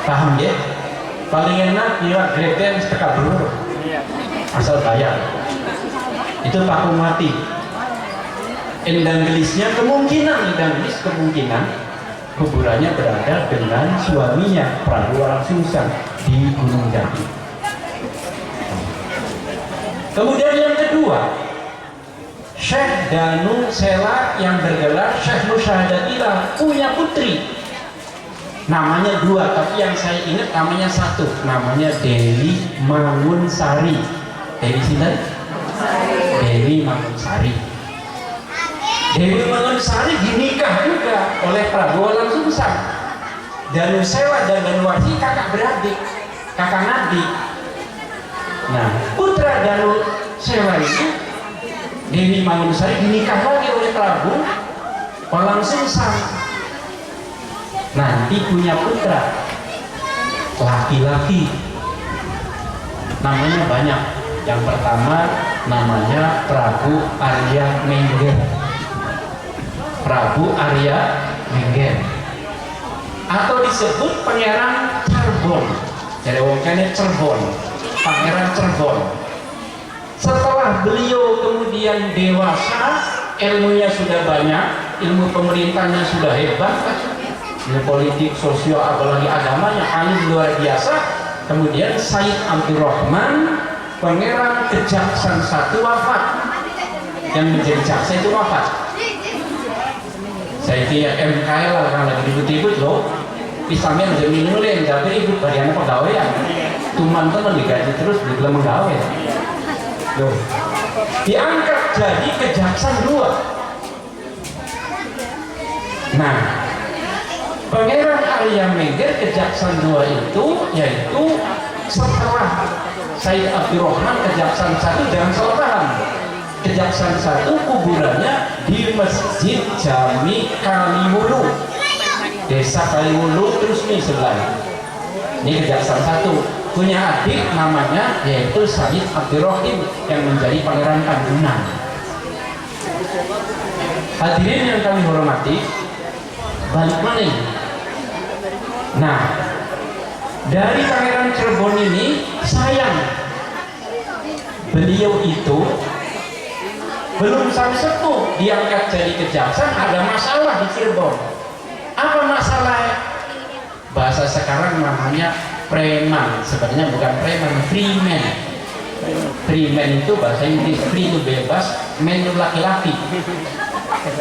Speaker 7: Paham ya? Paling enak lewat Greden Sekabur. Asal bayar. Itu Pakungwati. Endang Gelisnya kemungkinan kuburannya berada dengan suaminya Prabu Walangsungsang di Gunung Jati. Kemudian yang kedua, Syekh Danu Sela yang bergelar Syekh Musyahadatillah punya putri. Namanya dua, tapi yang saya ingat namanya satu, namanya Dewi Mangunsari. Dewi Sinten? Dewi Mangunsari. Dewi Mangunsari dinikah juga oleh Prabu Walangsungsang. Danu Sela dan Danuwarsi kakak beradik, kakak adik. Nah, putra Danu Sela ini Dewi Mangunsari dinikah lagi oleh Prabu Walangsungsang. Nanti punya putra laki-laki, namanya banyak. Yang pertama namanya Prabu Arya Mengger. Prabu Arya Mengger atau disebut Pangeran Cirebon. Jadi wongkene Cirebon, Pangeran Cirebon. Setelah beliau kemudian dewasa, ilmunya sudah banyak, ilmu pemerintahnya sudah hebat, ilmu politik, sosial, apalagi agamanya alim luar biasa. Kemudian Said Abdurrahman, Pangeran Kejaksan I wafat. Yang menjadi jaksa itu wafat. Saya kira MKL kan lagi ribut-ribut loh. Pisangnya menjadi nulen, tapi ribut bagiannya pegawaian. Teman-teman digaji terus belum menggawe. Loh, diangkat jadi Kejaksan II. Nah, Pangeran Arya Mengger Kejaksan II itu yaitu setelah Said Abdurrahman Kejaksan I, jangan salah paham. Kejaksan I kuburannya di Masjid Jami Kaliwulu, Desa Kaliwulu terus nih sebelah. Ini Kejaksan I punya adik namanya yaitu Said Abdurrahim yang menjadi Pangeran Kandunan. Hadirin yang kami hormati, balik mana? Nah, dari Pangeran Cirebon ini sayang beliau itu belum sampai sepuh diangkat jadi kejaksan, ada masalah di Cirebon. Apa masalah? Bahasa sekarang namanya preman, sebenarnya bukan preman, freeman. Freeman itu bahasa Inggris, free itu bebas, man itu laki-laki.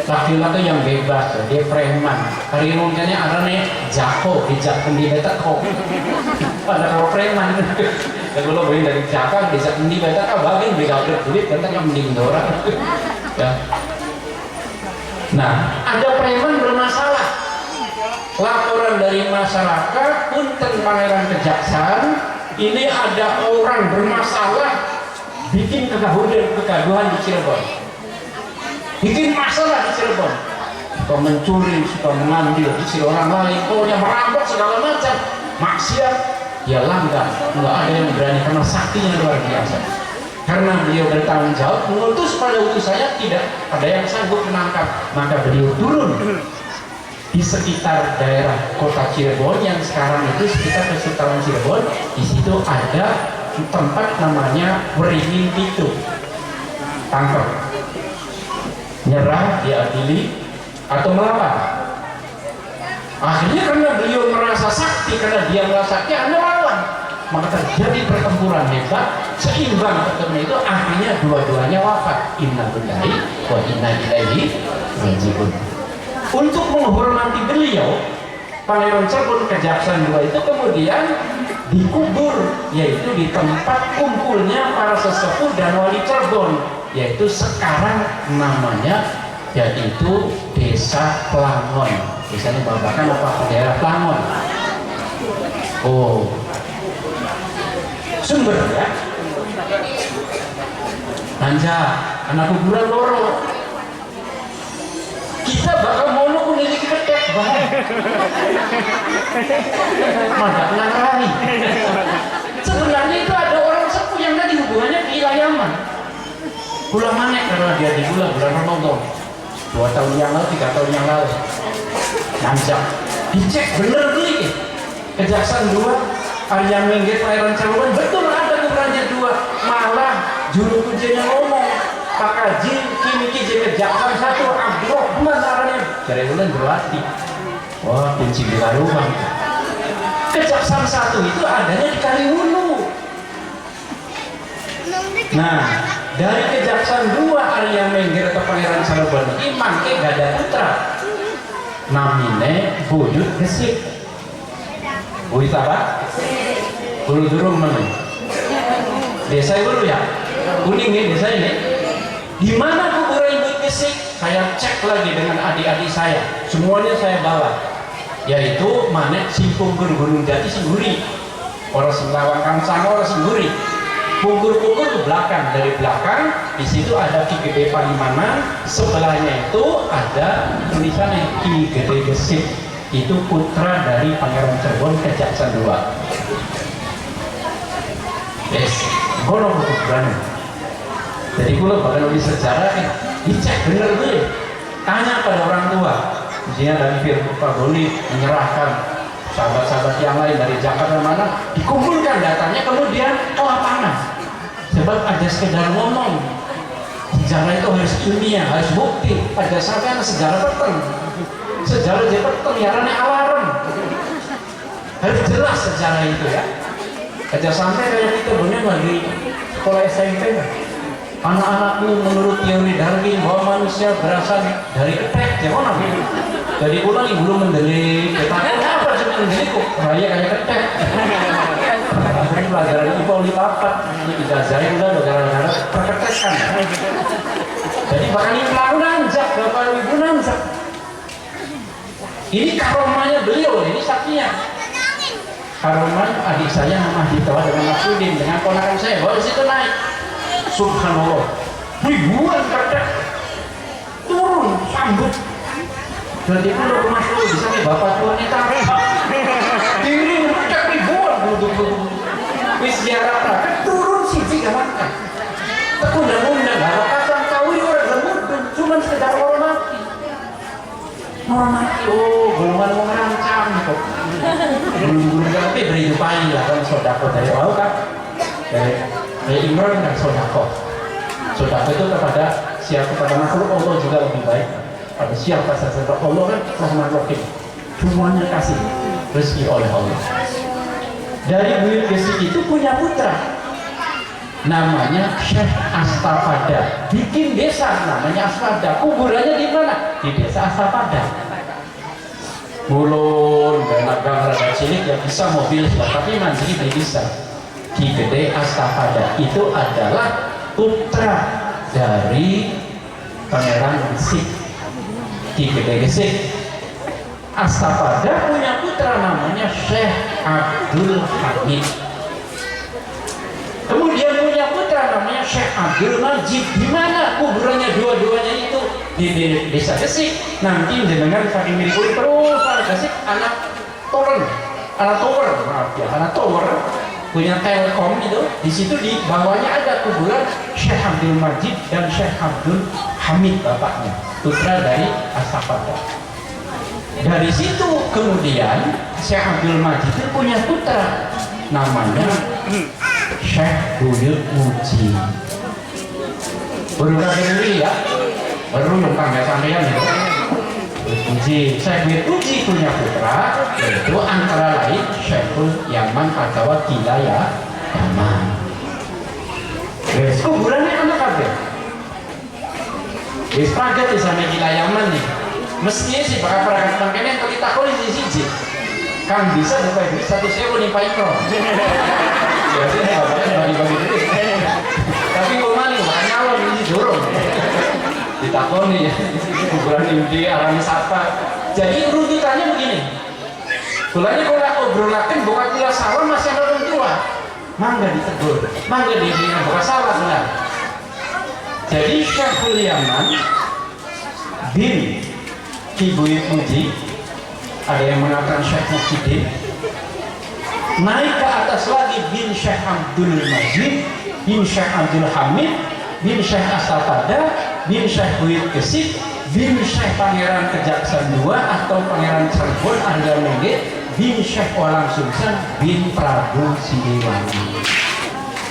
Speaker 7: Laki-laki yang bebas, dia preman. Hari mungkinnya arane jako, dijak pendiri teko. Pada kalau preman kalau boleh dari cakang bisa endi kita kan bagian beda duit kita kan mending orang ya. Nah, ada preman bermasalah, laporan dari masyarakat punten Pangeran Kejaksaan, ini ada orang bermasalah bikin kegaduhan di Cirebon, bikin masalah di Cirebon, suka mencuri, suka mengambil isi orang lain, pokoknya merampok segala macam, maksiat, ya langgar, nggak ada yang berani karena saktinya luar biasa. Karena beliau bertanggung jawab mengutus pada utusannya, tidak ada yang sanggup menangkap, maka beliau turun di sekitar daerah kota Cirebon yang sekarang itu sekitar Kesultanan Cirebon. Di situ ada tempat namanya Weringin Pitu, tangkap, nyerah, diadili atau melawan. Akhirnya karena beliau merasa sakti, karena dia merasa sakti, Anda lawan, maka terjadi pertempuran hebat, seimbang pertempuran itu, akhirnya dua-duanya wafat. Inna lillahi wa inna ilaihi raji'un. Untuk menghormati beliau, Pangeran Cirebon Kejaksaan II itu kemudian dikubur, yaitu di tempat kumpulnya para sesepuh dan wali Cirebon, yaitu sekarang namanya yaitu Desa Plangon. Desanya Babakan apa daerah Plangon? Oh, Sumber ya. Anja, anak kuburan loro. Kita bakal mono kuning ketek banget. Mantap ngarai. Sebenarnya itu ada orang sepuh yang tadi hubungannya Ilayaman. Bulan mana karena dia di bulan Ramadan. 2 tahun yang lalu, 3 tahun yang lalu. Nanjak. Dicek bener beli. Kejaksaan II, Arya Minggir Pangeran Cirebon, betul ada kuburannya 2. Malah juru kuncinya ngomong, Pak Kaji, kini Kejaksaan 1, Abdurrahman arahnya. Cari bulan berarti. Wah, kunci di rumah. Kejaksaan 1 itu adanya di Kaliwulu. Nah, dari Kejaksaan II Arya Minggir atau Pangeran Cirebon ini mangke gak ada putra. Namine Buyut Gesik. Buyut apa? Bulu durung mana? Desa itu ya? Kuning ya desa ini. Di mana kuburan Buyut Gesik? Saya cek lagi dengan adik-adik saya. Semuanya saya bawa. Yaitu mana Simpung Gunung Jati Singguri. Orang Singlawan Kangsang, orang Singguri. Punggur-punggur ke belakang, dari belakang di situ ada Ki Gede Palimanan, sebelahnya itu ada tulisannya Ki Gede Gesik, itu putra dari Pangeran Cirebon Kejaksaan II. Yes, gono kuburan. Jadi kalau bakal nulis sejarah, dicek bener dulu, tanya pada orang tua. Misalnya dari Firman Pak Boli menyerahkan sahabat-sahabat yang lain dari Jakarta mana, dikumpulkan datanya kemudian ke lapangan. Sebab ada sekedar ngomong, sejarah itu harus ilmiah, harus bukti. Pada sampai sejarah peteng, sejarah jadi peteng, yaranya alarm. Harus jelas sejarah itu ya. Pada sampai kayak kita benar lagi sekolah SMP. Anak-anakku menurut teori Darwin bahwa manusia berasal dari ketek, ya mana? Jadi ulang ibu belum mendelik, ketakut apa sih mendelik kok? Raya kayak ketek. Akhirnya pelajaran itu mau lipat, ini dijajarin udah gara-gara perketekan. Jadi bahkan ini pelaku nanjak, bapak ibu nanjak. Ini karomanya beliau, ini saksinya. Karomah adik saya nama Ditawa dengan Mas Udin, dengan ponakan saya, baru situ naik. Subhanallah, ribuan ketek turun sambut. Jadi kalau Mas Udin bisa nih bapak tuan itu kiri ketek ribuan wis ziarah turun siji galakan. Tekundang-undang harap pasang kawi orang lembut cuma sekedar orang mati. Orang mati, oh golongan mau ngerancam kok. Belum tapi beri upaya lah kan sodako dari awal kan. Dari Imran dan sodako. Sodako itu kepada siapa, kepada makhluk Allah juga lebih baik. Pada siapa saja Allah kan Rahman Rahim. Semuanya kasih rezeki oleh Allah. Dari Buyut Gesik itu punya putra namanya Syekh Astapada, bikin desa namanya Astapada. Kuburannya di mana? Di desa Astapada. Mulun, banyak gambar cilik yang bisa mobil, tapi mandiri bisa. Ki Gede Astapada itu adalah putra dari Pangeran Gesik, Ki Gede Gesik. Astapada punya putra namanya Syekh Abdul Hamid. Kemudian punya putra namanya Syekh Abdul Majid. Di mana kuburannya dua-duanya itu? Di desa Gesik. Nanti jenengan saking mirip terus Gesik anak tower punya Telkom itu. Di situ di bawahnya ada kuburan Syekh Abdul Majid dan Syekh Abdul Hamid bapaknya, putra dari Astapada. Dari situ kemudian Syekh Abdul Majid itu punya putra namanya Syekh Buyut Muji. Baru dulu ya, baru numpang ya sampean itu. Muji, Syekh Buyut Muji punya putra, yaitu antara lain Syekhul Yaman atau Kilaya Yaman. Wes kuburannya anak kabeh. Wes pagat di sana Kilaya Yaman nih. Mestinya sih bakal perangkat mangkene kalau kita di siji. Kan bisa dapat duit 1.000 nih Pak Ikro. Ya sih bagi-bagi duit. Tapi kok mana makan nyalon ini dorong. Ditakoni ya, kuburan di arah wisata. Jadi runtutannya begini. Kulanya kalau obrolakan bukan kula sawah masih ada orang tua. Mangga ditegur, mangga dibina bukan salah benar. Jadi Syekhul Yaman bin Ki Buyut Muji, ada yang mengatakan Syekh Muhyiddin, naik ke atas lagi bin Syekh Abdul Majid, bin Syekh Abdul Hamid, bin Syekh Astapada, bin Syekh Buyut Gesik, bin Syekh Pangeran Kejaksan II atau Pangeran Cirebon Arga Mengge, bin Syekh Walang Sungsang, bin Prabu Siliwangi.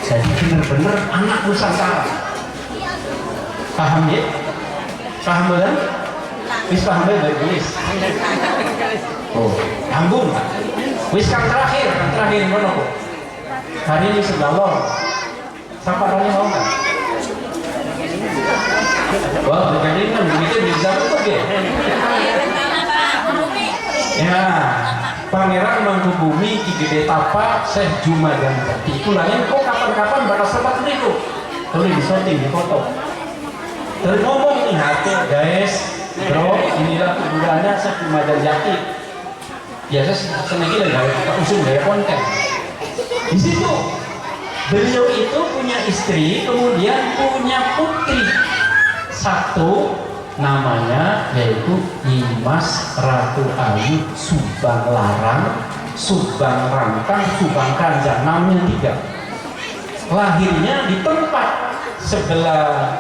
Speaker 7: Jadi benar-benar anak Nusantara. Paham ya? Paham belum? Wis paham baik tulis. Oh, nyambung. Wis kang terakhir ngono kok. Hari ini sudah lor. Siapa kali mau kan? Wah, bukan ini kan begitu bisa betul ya. Ya, Pangeran Mangkubumi Ki Gede Tapa Syekh Jumadan Jati. Kulanya kok kapan-kapan bakal sempat niku. Boleh disorting di foto. Terus ngomong nih hati guys. Bro, inilah kuburannya Syekh Jumadan Jati. Biasa senegi dan gaya usung gaya konten. Di situ beliau itu punya istri, kemudian punya putri. Satu namanya yaitu Nyimas Ratu Ayu Subang Larang, Subang Rangkang, Subang Kanjang. Namanya 3. Lahirnya di tempat sebelah,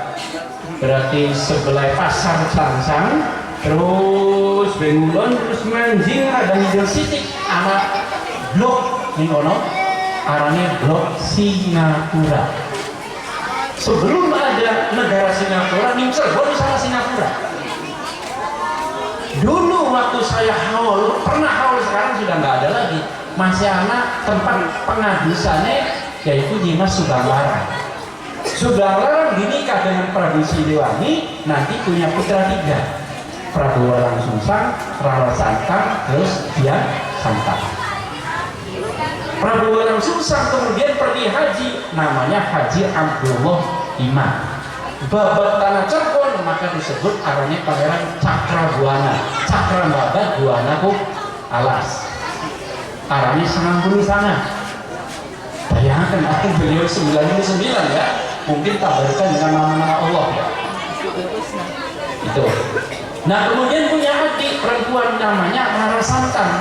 Speaker 7: berarti sebelah pasar Sangsang, terus Bengulon, terus Manjing, ada Hijau Sitik, anak blok ini ono, arahnya blok Singapura. Sebelum ada negara Singapura, Cirebon sama Singapura. Dulu waktu saya haul, pernah haul, sekarang sudah nggak ada lagi. Masih anak tempat penghabisannya yaitu Dimas Subang Larang. Subang Larang dinikah dengan Prabu Siliwangi, nanti punya putra 3. Prabu Walang Sungsang, Rara Santang, terus Dian Santang. Prabu Walang Sungsang kemudian pergi haji, namanya Haji Abdullah Imam. Babat tanah Cirebon maka disebut arahnya Pangeran Cakrabuana. Cakra babat buana ku alas. Arahnya Senang sana. Bayangkan aku beliau 99 ya. Mungkin tabarkan dengan nama-nama Allah ya. Itu. Nah kemudian punya adik perempuan namanya Rara Santang.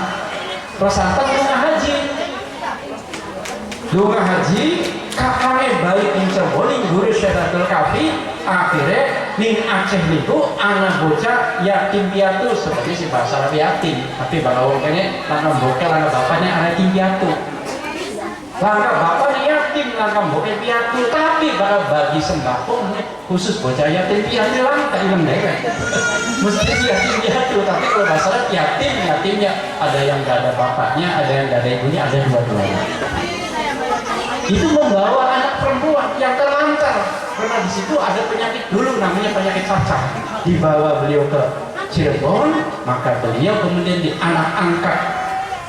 Speaker 7: Rara Santang punya haji. Dunga haji, kakaknya baik ning Cirebon guru Syekhatul Kafi, akhirnya ning Aceh niku anak bocah yatim piatu seperti si bahasa Arab yatim, tapi bakal wong kene langkah bokel langkah bapaknya anak yatim piatu. Langkah bapaknya yatim, langkah bokel piatu, tapi bakal bagi sembako khusus bocah yatim piatu langkah ilmu dewek. Mesti yatim piatu, tapi kalau bahasa Arab yatimnya ada yang gak ada bapaknya, ada yang gak ada ibunya, ada dua-duanya. Itu membawa anak perempuan yang terlantar karena di situ ada penyakit dulu namanya penyakit cacar. Dibawa beliau ke Cirebon, maka beliau kemudian dianak angkat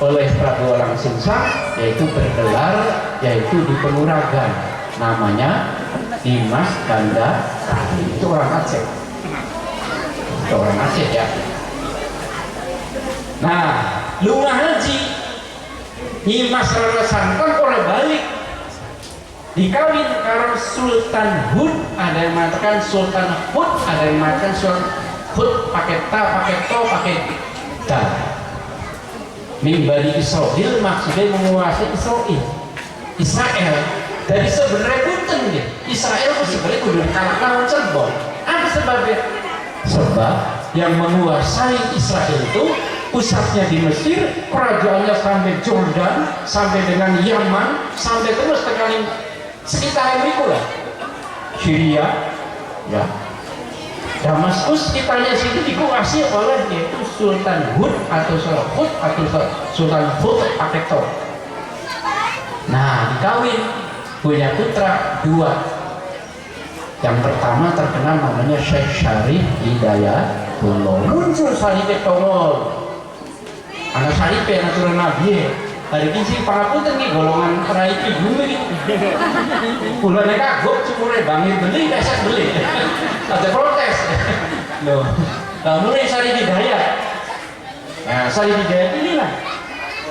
Speaker 7: oleh Prabu Walang Sungsang. yaitu bergelar yaitu di Penuragan, namanya Dimas Banda. Itu orang Aceh. Itu orang Aceh ya. Nah, Lunga Haji Dimas Rara Santang orang balik dikawin karo Sultan Hud, ada yang mengatakan Sultan Hud, ada yang mengatakan Sultan Hud pakai ta, pakai to, pakai ta. Mimbari Israel maksudnya menguasai Israel. Dari sebenarnya punten dia. Israel itu sebenarnya kudu kalahkan Cerbon. Apa sebabnya? Sebab yang menguasai Israel itu pusatnya di Mesir, kerajaannya sampai Jordan, sampai dengan Yaman, sampai terus sekali sekitar itu lah. Syria, ya. Damaskus kitanya situ dikuasai oleh yaitu Sultan Hud atau Sultan Hud pakai to. Nah, dikawin punya putra dua. Yang pertama terkenal namanya Syekh Syarif Hidayatullah. Muncul Syarif Tongol. Anak Syarif yang turun Nabi. Tadi kisi pangapunten nih golongan peraih ibu gitu. Bulannya kagok cumure bangir beli, dasar beli. Ada protes. Loh. Nah, mulai Syarif Hidayat. Nah, Syarif Hidayat inilah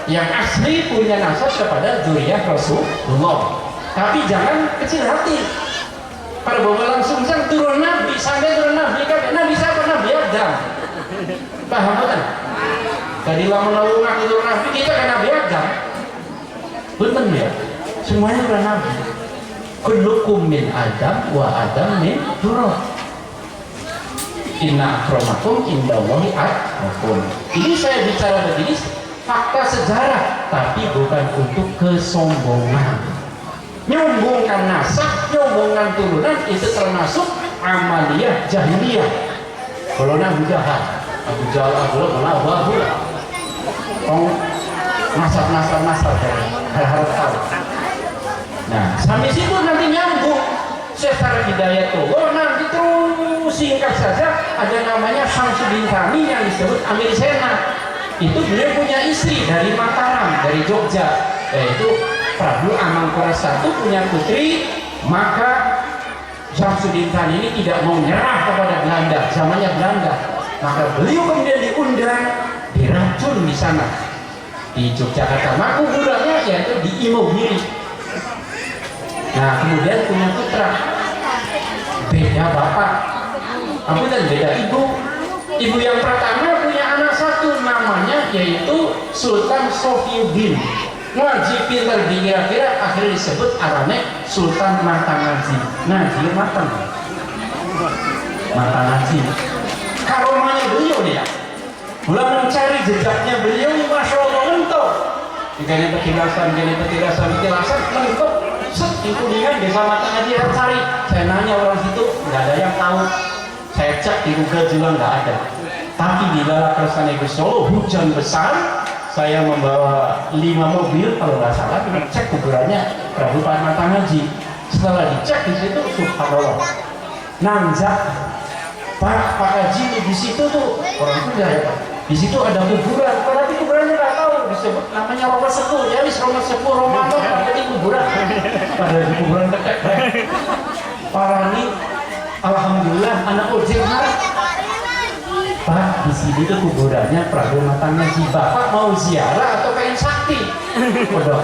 Speaker 7: yang asli punya nasab kepada zuriyah Rasulullah. Tapi jangan kecil hati. Pada bawa langsung sang turun Nabi, sampai turun Nabi, Nabi siapa? Nabi Adam. Paham kan? Tadi lama lalu ngaku turun Nabi, kita kan Nabi Adam. Betul ya? Semuanya turun Nabi. Kullukum min Adam wa Adam min turab. Inna akramakum indallahi atqakum. Ini saya bicara begini fakta sejarah, tapi bukan untuk kesombongan. Nyombongkan nasab, nyombongkan turunan itu termasuk amaliyah jahiliyah. Kalau Abu Jahal, Abu Lahab, nasab harap tahu. Nah, sampai situ nanti nyambung secara hidayah tuh. Oh, nanti terus singkat saja ada namanya Syamsuddin Thani yang disebut Amir Sena. Itu beliau punya istri dari Mataram, dari Jogja, yaitu Prabu Amangkuras I punya putri. Maka Syamsuddin Thani ini tidak mau menyerah kepada Belanda, zamannya Belanda. Maka beliau kemudian diundang, diracun di sana di Yogyakarta. Maka kuburannya yaitu di Imogiri. Nah, kemudian punya putra, beda bapak, dan beda ibu. Ibu yang pertama punya anak satu, namanya yaitu Sultan Sofiuddin. Ngaji pintar dikira-kira, akhirnya disebut arane Sultan Mata Ngaji. Ngaji mata ngaji. Karomanya beliau dia. Mulai mencari jejaknya beliau, masya Allah lengkap. Gini petilasan lengkap. Set di Kuningan desa Mata Ngaji cari. Saya nanya orang situ, nggak ada yang tahu. Saya cek di Google juga nggak ada. Tapi di dalam Kersane Solo hujan besar. Saya membawa 5 mobil kalau nggak salah, cek kuburannya Prabu Mata Ngaji. Setelah dicek di situ, subhanallah, nanjak Pak Haji di situ tuh orang sudah ya Pak. Di situ ada kuburan, tapi kuburannya nggak tahu disebut namanya Roma Sepuh. Ya wis Roma Sepuh, Roma apa? Jadi kuburan. Pada di kuburan dekat. Para ini, alhamdulillah anak ojek Pak, di sini tuh kuburannya Prabu Mata Ngaji. Bapak mau ziarah atau pengen sakti? Waduh,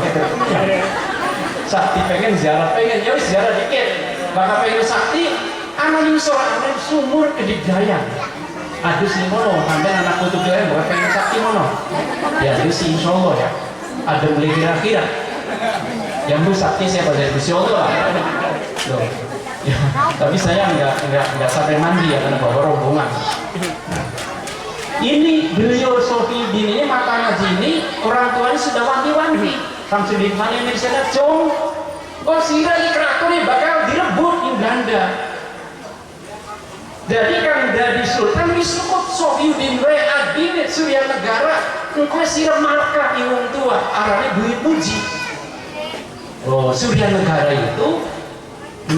Speaker 7: sakti pengen ziarah, ya wis ziarah dikit. Bapak pengen sakti, anak ini seorang anak sumur kedikdayaan. Adus ini mono, sampai anak putu kalian bukan pengen sakti mono. Ya, adus insya Allah ya. Ada beli kira-kira. Yang bu sakti saya pada insya Allah. Loh. Ya, tapi saya nggak sampai mandi ya karena bawa rombongan. Ini beliau Sofiuddin ini Mata Ngaji ini orang tuanya sudah wanti-wanti. Syamsuddin Thani misalnya jong, kok sira keraton ini bakal direbut di Belanda. Jadi kan dari Sultan disebut Sofiuddin wae adine Surya Negara, engko sira markah di wong tua, arane Dwi Puji. Oh, Surya Negara itu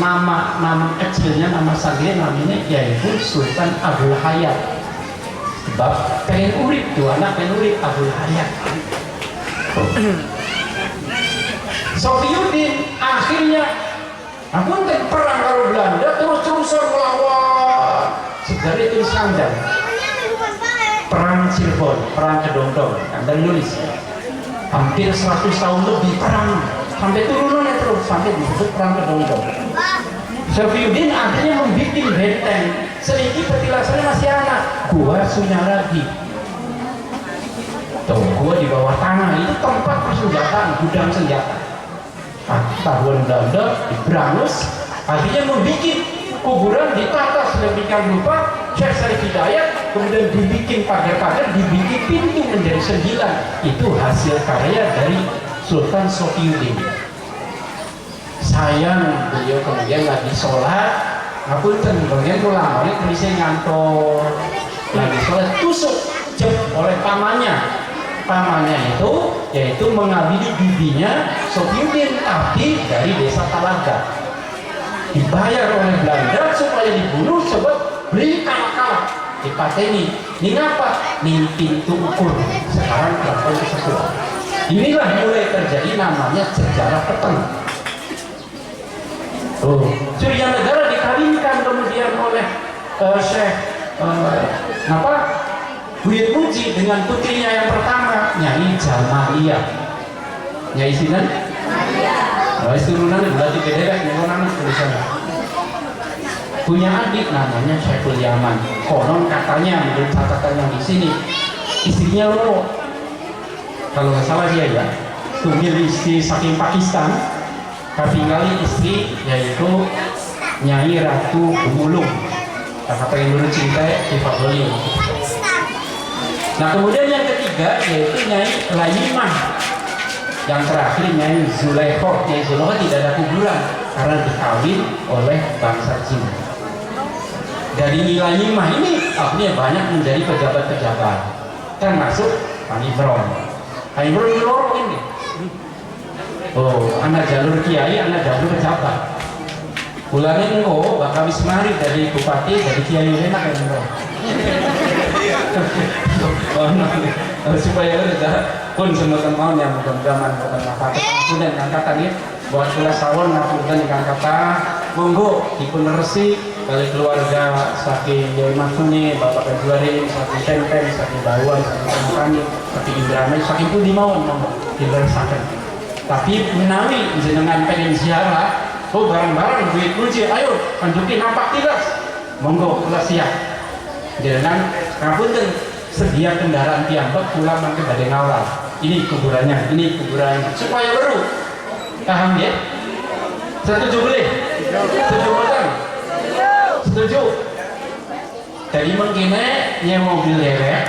Speaker 7: nama kecilnya, nama sanggnya namanya yaitu Sultan Abdul Hayat. Sebab pengen urip tuh anak pengen urip Abdul Hayat. Sofiuddin akhirnya ampun perang karo Belanda terus-terusan melawan sejarah itu skandal. Perang Cirebon, perang Kedongdong, Anda nulis hampir 100 tahun lebih perang sampai turunannya terus sampai disebut perang Kedongdong. Sofiuddin akhirnya membuat benteng seliki petilasannya masih anak gua Sunya lagi. Tuh, gua di bawah tanah itu tempat persenjataan, gudang senjata. Tahuan Belanda diberangus, akhirnya membuat kuburan ditata sedemikian rupa. Syekh Said Hidayat kemudian dibikin pagar-pagar, dibikin pintu menjadi 9. Itu hasil karya dari Sultan Sofiuddin. Sayang beliau kemudian lagi sholat, ngapunten kemudian ulamanya tulisnya ngantor lagi sholat tusuk jeb oleh pamannya. Pamannya itu yaitu mengabdi bibinya Sofiuddin, tapi dari desa Talaga, dibayar oleh Belanda supaya dibunuh, sebab beli kalak-kalak dipateni. Ini apa? Ini pintu ukur sekarang keraton tersebut. Inilah mulai terjadi namanya sejarah peteng. Surya Negara dikawinkan kemudian oleh Syekh Buyut Muji dengan putrinya yang pertama, Nyai Jamaliyah. Nyai Sinan? Turunan berarti beda kan tulisannya. Punya adik namanya Syekhul Yaman. Konon katanya menurut catatan yang di sini istrinya loro. Kalau nggak salah dia ya, tunggal istri saking Pakistan, katingali istri yaitu Nyai Ratu Bumulung. Kakak pengen dulu cinta di Faboli. Nah kemudian yang ketiga yaitu Nyai Laimah. Yang terakhir Nyai Zulaikha. Nyai Zulaikha tidak ada kuburan karena dikawin oleh bangsa Jin. Dari Laimah ini akhirnya banyak menjadi pejabat-pejabat, termasuk Pak Imron. Pak Imron loro ini. Anak jalur kiai, anak jalur pejabat. Bulannya engkau bakal mari dari bupati, dari kiai enak kan Imron. Supaya ada pun semua teman yang mudah-mudahan bermanfaat dan angkatan ini buat kelas sawon ngapunten ingkang kata monggo dipun resi kali keluarga saking Yai Maksuni, Bapak Kejuari, saking Tempen, saking Bawan, saking Kami, saking Indramayu, saking Pundi mawon monggo dileresaken. Tapi menawi jenengan pengen ziarah, bareng-bareng duit kunci, ayo kanduki nampak tilas, monggo kelas siap. Jenengan ngapunten sedia kendaraan piyambak pulang mangke badhe ngawal. Ini kuburannya, ini kuburannya supaya baru. Paham ya? Setuju boleh? Setuju boten? Setuju. Jadi mengkene nyewa mobil dewek,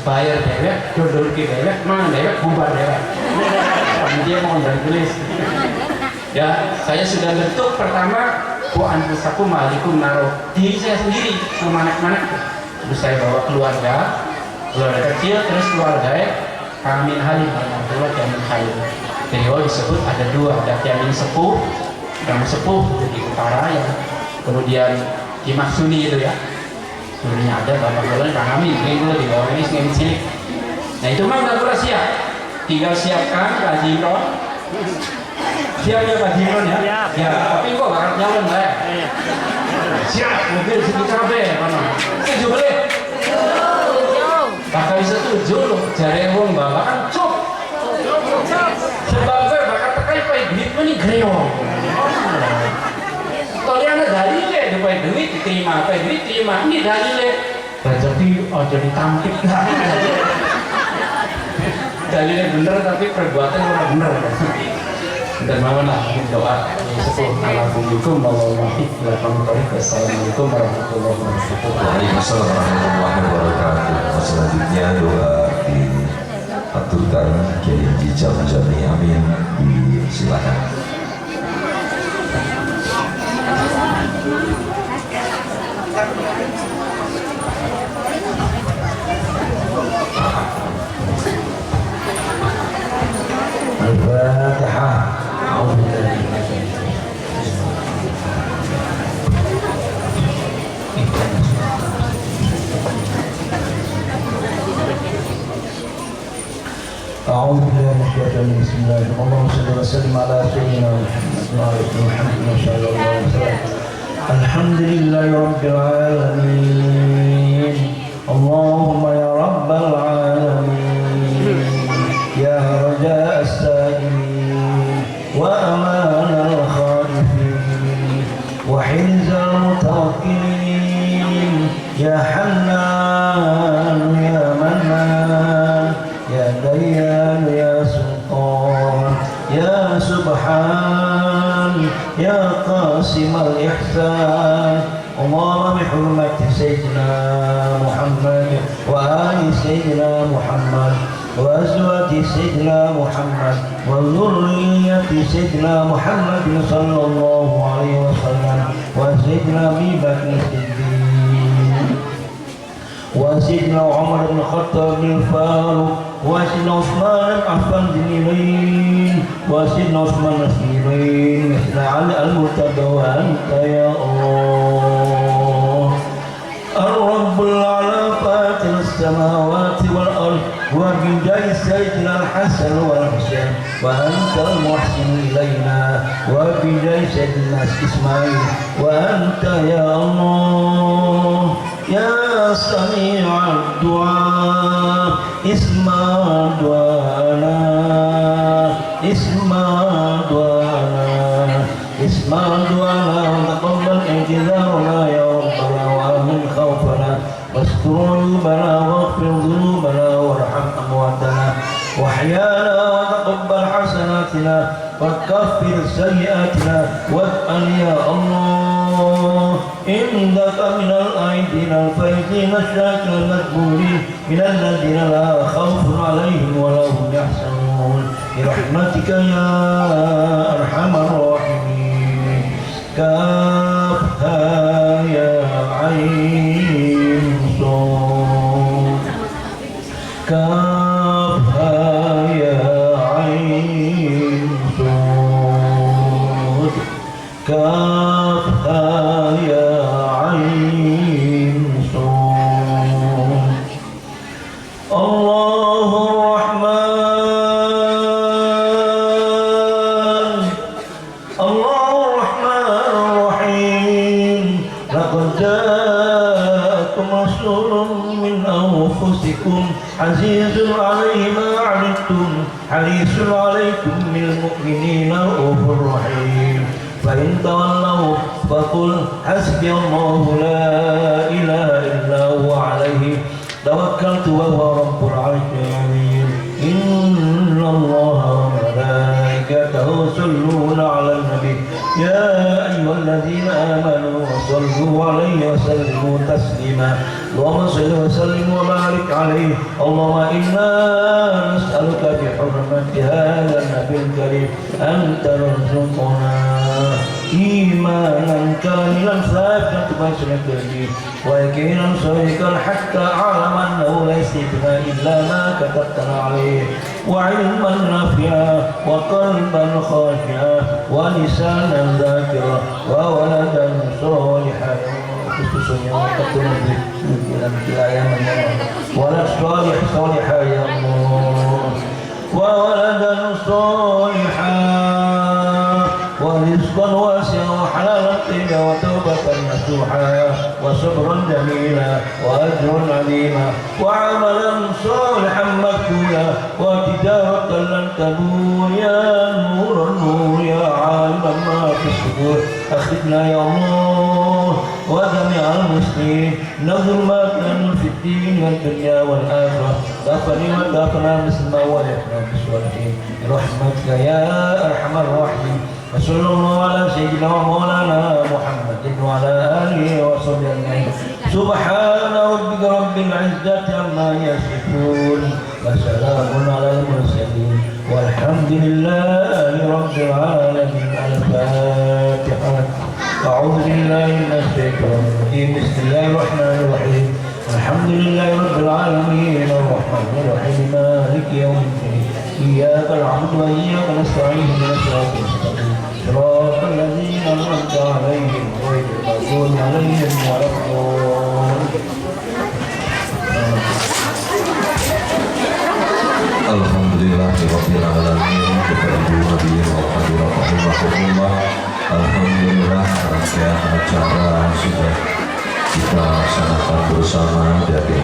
Speaker 7: bayar dewek, dodol ke dewek, mangan dewek, bubar dewek. Dia mau tulis. Ya, saya sudah bentuk pertama bu anfusakum malikum naruh diri saya sendiri sama anak-anak. Terus saya bawa keluarga kecil, terus keluarga Kamin Halim, alhamdulillah Kamin Halim. Jadi disebut ada dua, ada Kiamin Sepuh, yang sepuh di utara yang kemudian dimaksuni itu ya. Sebenarnya ada Bapak Golan, Kang Amin, ini dulu di bawah ini sini. Nah itu mah udah pula siap, tinggal siapkan Pak Jimron. Siap ya Pak Jimron ya? Ya, tapi kok bakal nyalon lah ya? Siap, mobil sedikit cabai, mana? Setuju boleh? Bakal setuju loh, jari wong bapak kan cuk. Sebab bakal tekai pai duit meni grewong. Toliana dalile pai duit diterima, pai duit terima. Ini dalile. Rezeki aja ditampik. Dalile bener tapi perbuatan ora bener. Dan mawalah doa sepuh alaikum Assalamualaikum warahmatullahi wabarakatuh.
Speaker 1: Waalaikumsalam warahmatullahi wabarakatuh. Selanjutnya doa diaturkan Kiai Haji Jamjani Amin, silakan.
Speaker 6: Al-Fatihah. أعوذ بالله من الشيطان الرجيم. بسم الله الرحمن الرحيم. اللهم صل وسلم على سيدنا محمد وعلى آله محمد صلى الله عليه وسلم. الحمد لله رب العالمين. اللهم يا رب العالمين يا رجاء السائلين وأمان الخائفين وحرز المتوكلين يا حنان يا منان يا ديان يا سلطان يا سبحان يا قاسم الإحسان. اللهم بحرمة سيدنا محمد وآل سيدنا محمد وأزواج سيدنا محمد وذرية سيدنا محمد صلى الله عليه وسلم وسيدنا أبي بكر الصديق وسيدنا عمر بن الخطاب الفاروق وسيدنا عثمان بن عفان ذي اليمين وسيدنا عثمان النصيرين مثل علي المرتضى وأنت يا الله الرب الأعلى فاطر السماوات والأرض وبجاه سيدنا الحسن والحسين وأنت المحسن إلينا وبجاه سيدنا إسماعيل وأنت يا الله يا سميع الدعاء اسمع دعانا اسمع دعانا اسمع دعانا وتقبل اعتذارنا يا ربنا وآمن خوفنا واستر عيوبنا واغفر ذنوبنا وارحم أمواتنا واحيانا وتقبل حسناتنا وكفر سيئاتنا واسأل يا الله إنك من الأيدين الفائزين الشاكرين المقبولين من الذين لا خوف عليهم ولا هم يحزنون برحمتك يا أرحم الراحمين. كافها يا عين صاد كافها يا عين صاد كافها يا عين صاد. الله الرحمن الرحيم. لقد جاءكم رسول من أنفسكم عزيز عليه ما عنتم حريص عليكم بالمؤمنين رؤوف رحيم. فإن تولوا فقل حسبي الله لا إله إلا هو عليه توكلت وهو رب العرش العظيم. إن الله وملائكته يصلون على النبي يا أيها الذين آمنوا صلوا عليه وسلموا تسليما. اللهم صل وسلم وبارك عليه. اللهم إنا نسألك بحرمة هذا النبي الكريم أن ترزقنا إيمانا كاملا ثابتا بشرك به ويقينا صديقا حتى أعلم أنه ليس بنا إلا ما كتبتنا عليه وعلما نافعا وقلبا خاشعا ولسانا ذاكرا وولدا صالحا khususnya ketemu di dalam wilayah walad salih salihah ya Allah wa waladan salihah wa rizqan wasi'an wa halalan tayyiban wa tawbatan nasuha wa sabran jamila wa ajran 'azima wa 'amalan salihan maqbula wa tijaratan lan tabur ya nurun nur ya 'aliman ma fi sudur akhidna ya Allah وجميع المسلمين نظلمات في الدين والدنيا والآخرة غفرني وغفرنا مثل ما ولحنا بالصالحين برحمتك يا أرحم الراحمين. وصلى الله على سيدنا ومولانا محمد وعلى آله وصحبه أجمعين. سبحان ربك رب العزة عما يصفون وسلام على المرسلين والحمد لله رب العالمين. الفاتحة. أعوذ بالله من الشيطان الرجيم. بسم الله الرحمن الرحيم. الحمد لله رب العالمين الرحمن الرحيم مالك يوم الدين إياك نعبد وإياك نستعين اهدنا الصراط المستقيم صراط الذين أنعمت عليهم غير المغضوب عليهم ولا الضالين.
Speaker 1: Alhamdulillah. Rabbil Alamin. Kepada Ibu Nabi Muhammad rahimahullah. Alhamdulillah rangkaian acara sudah kita laksanakan bersama dari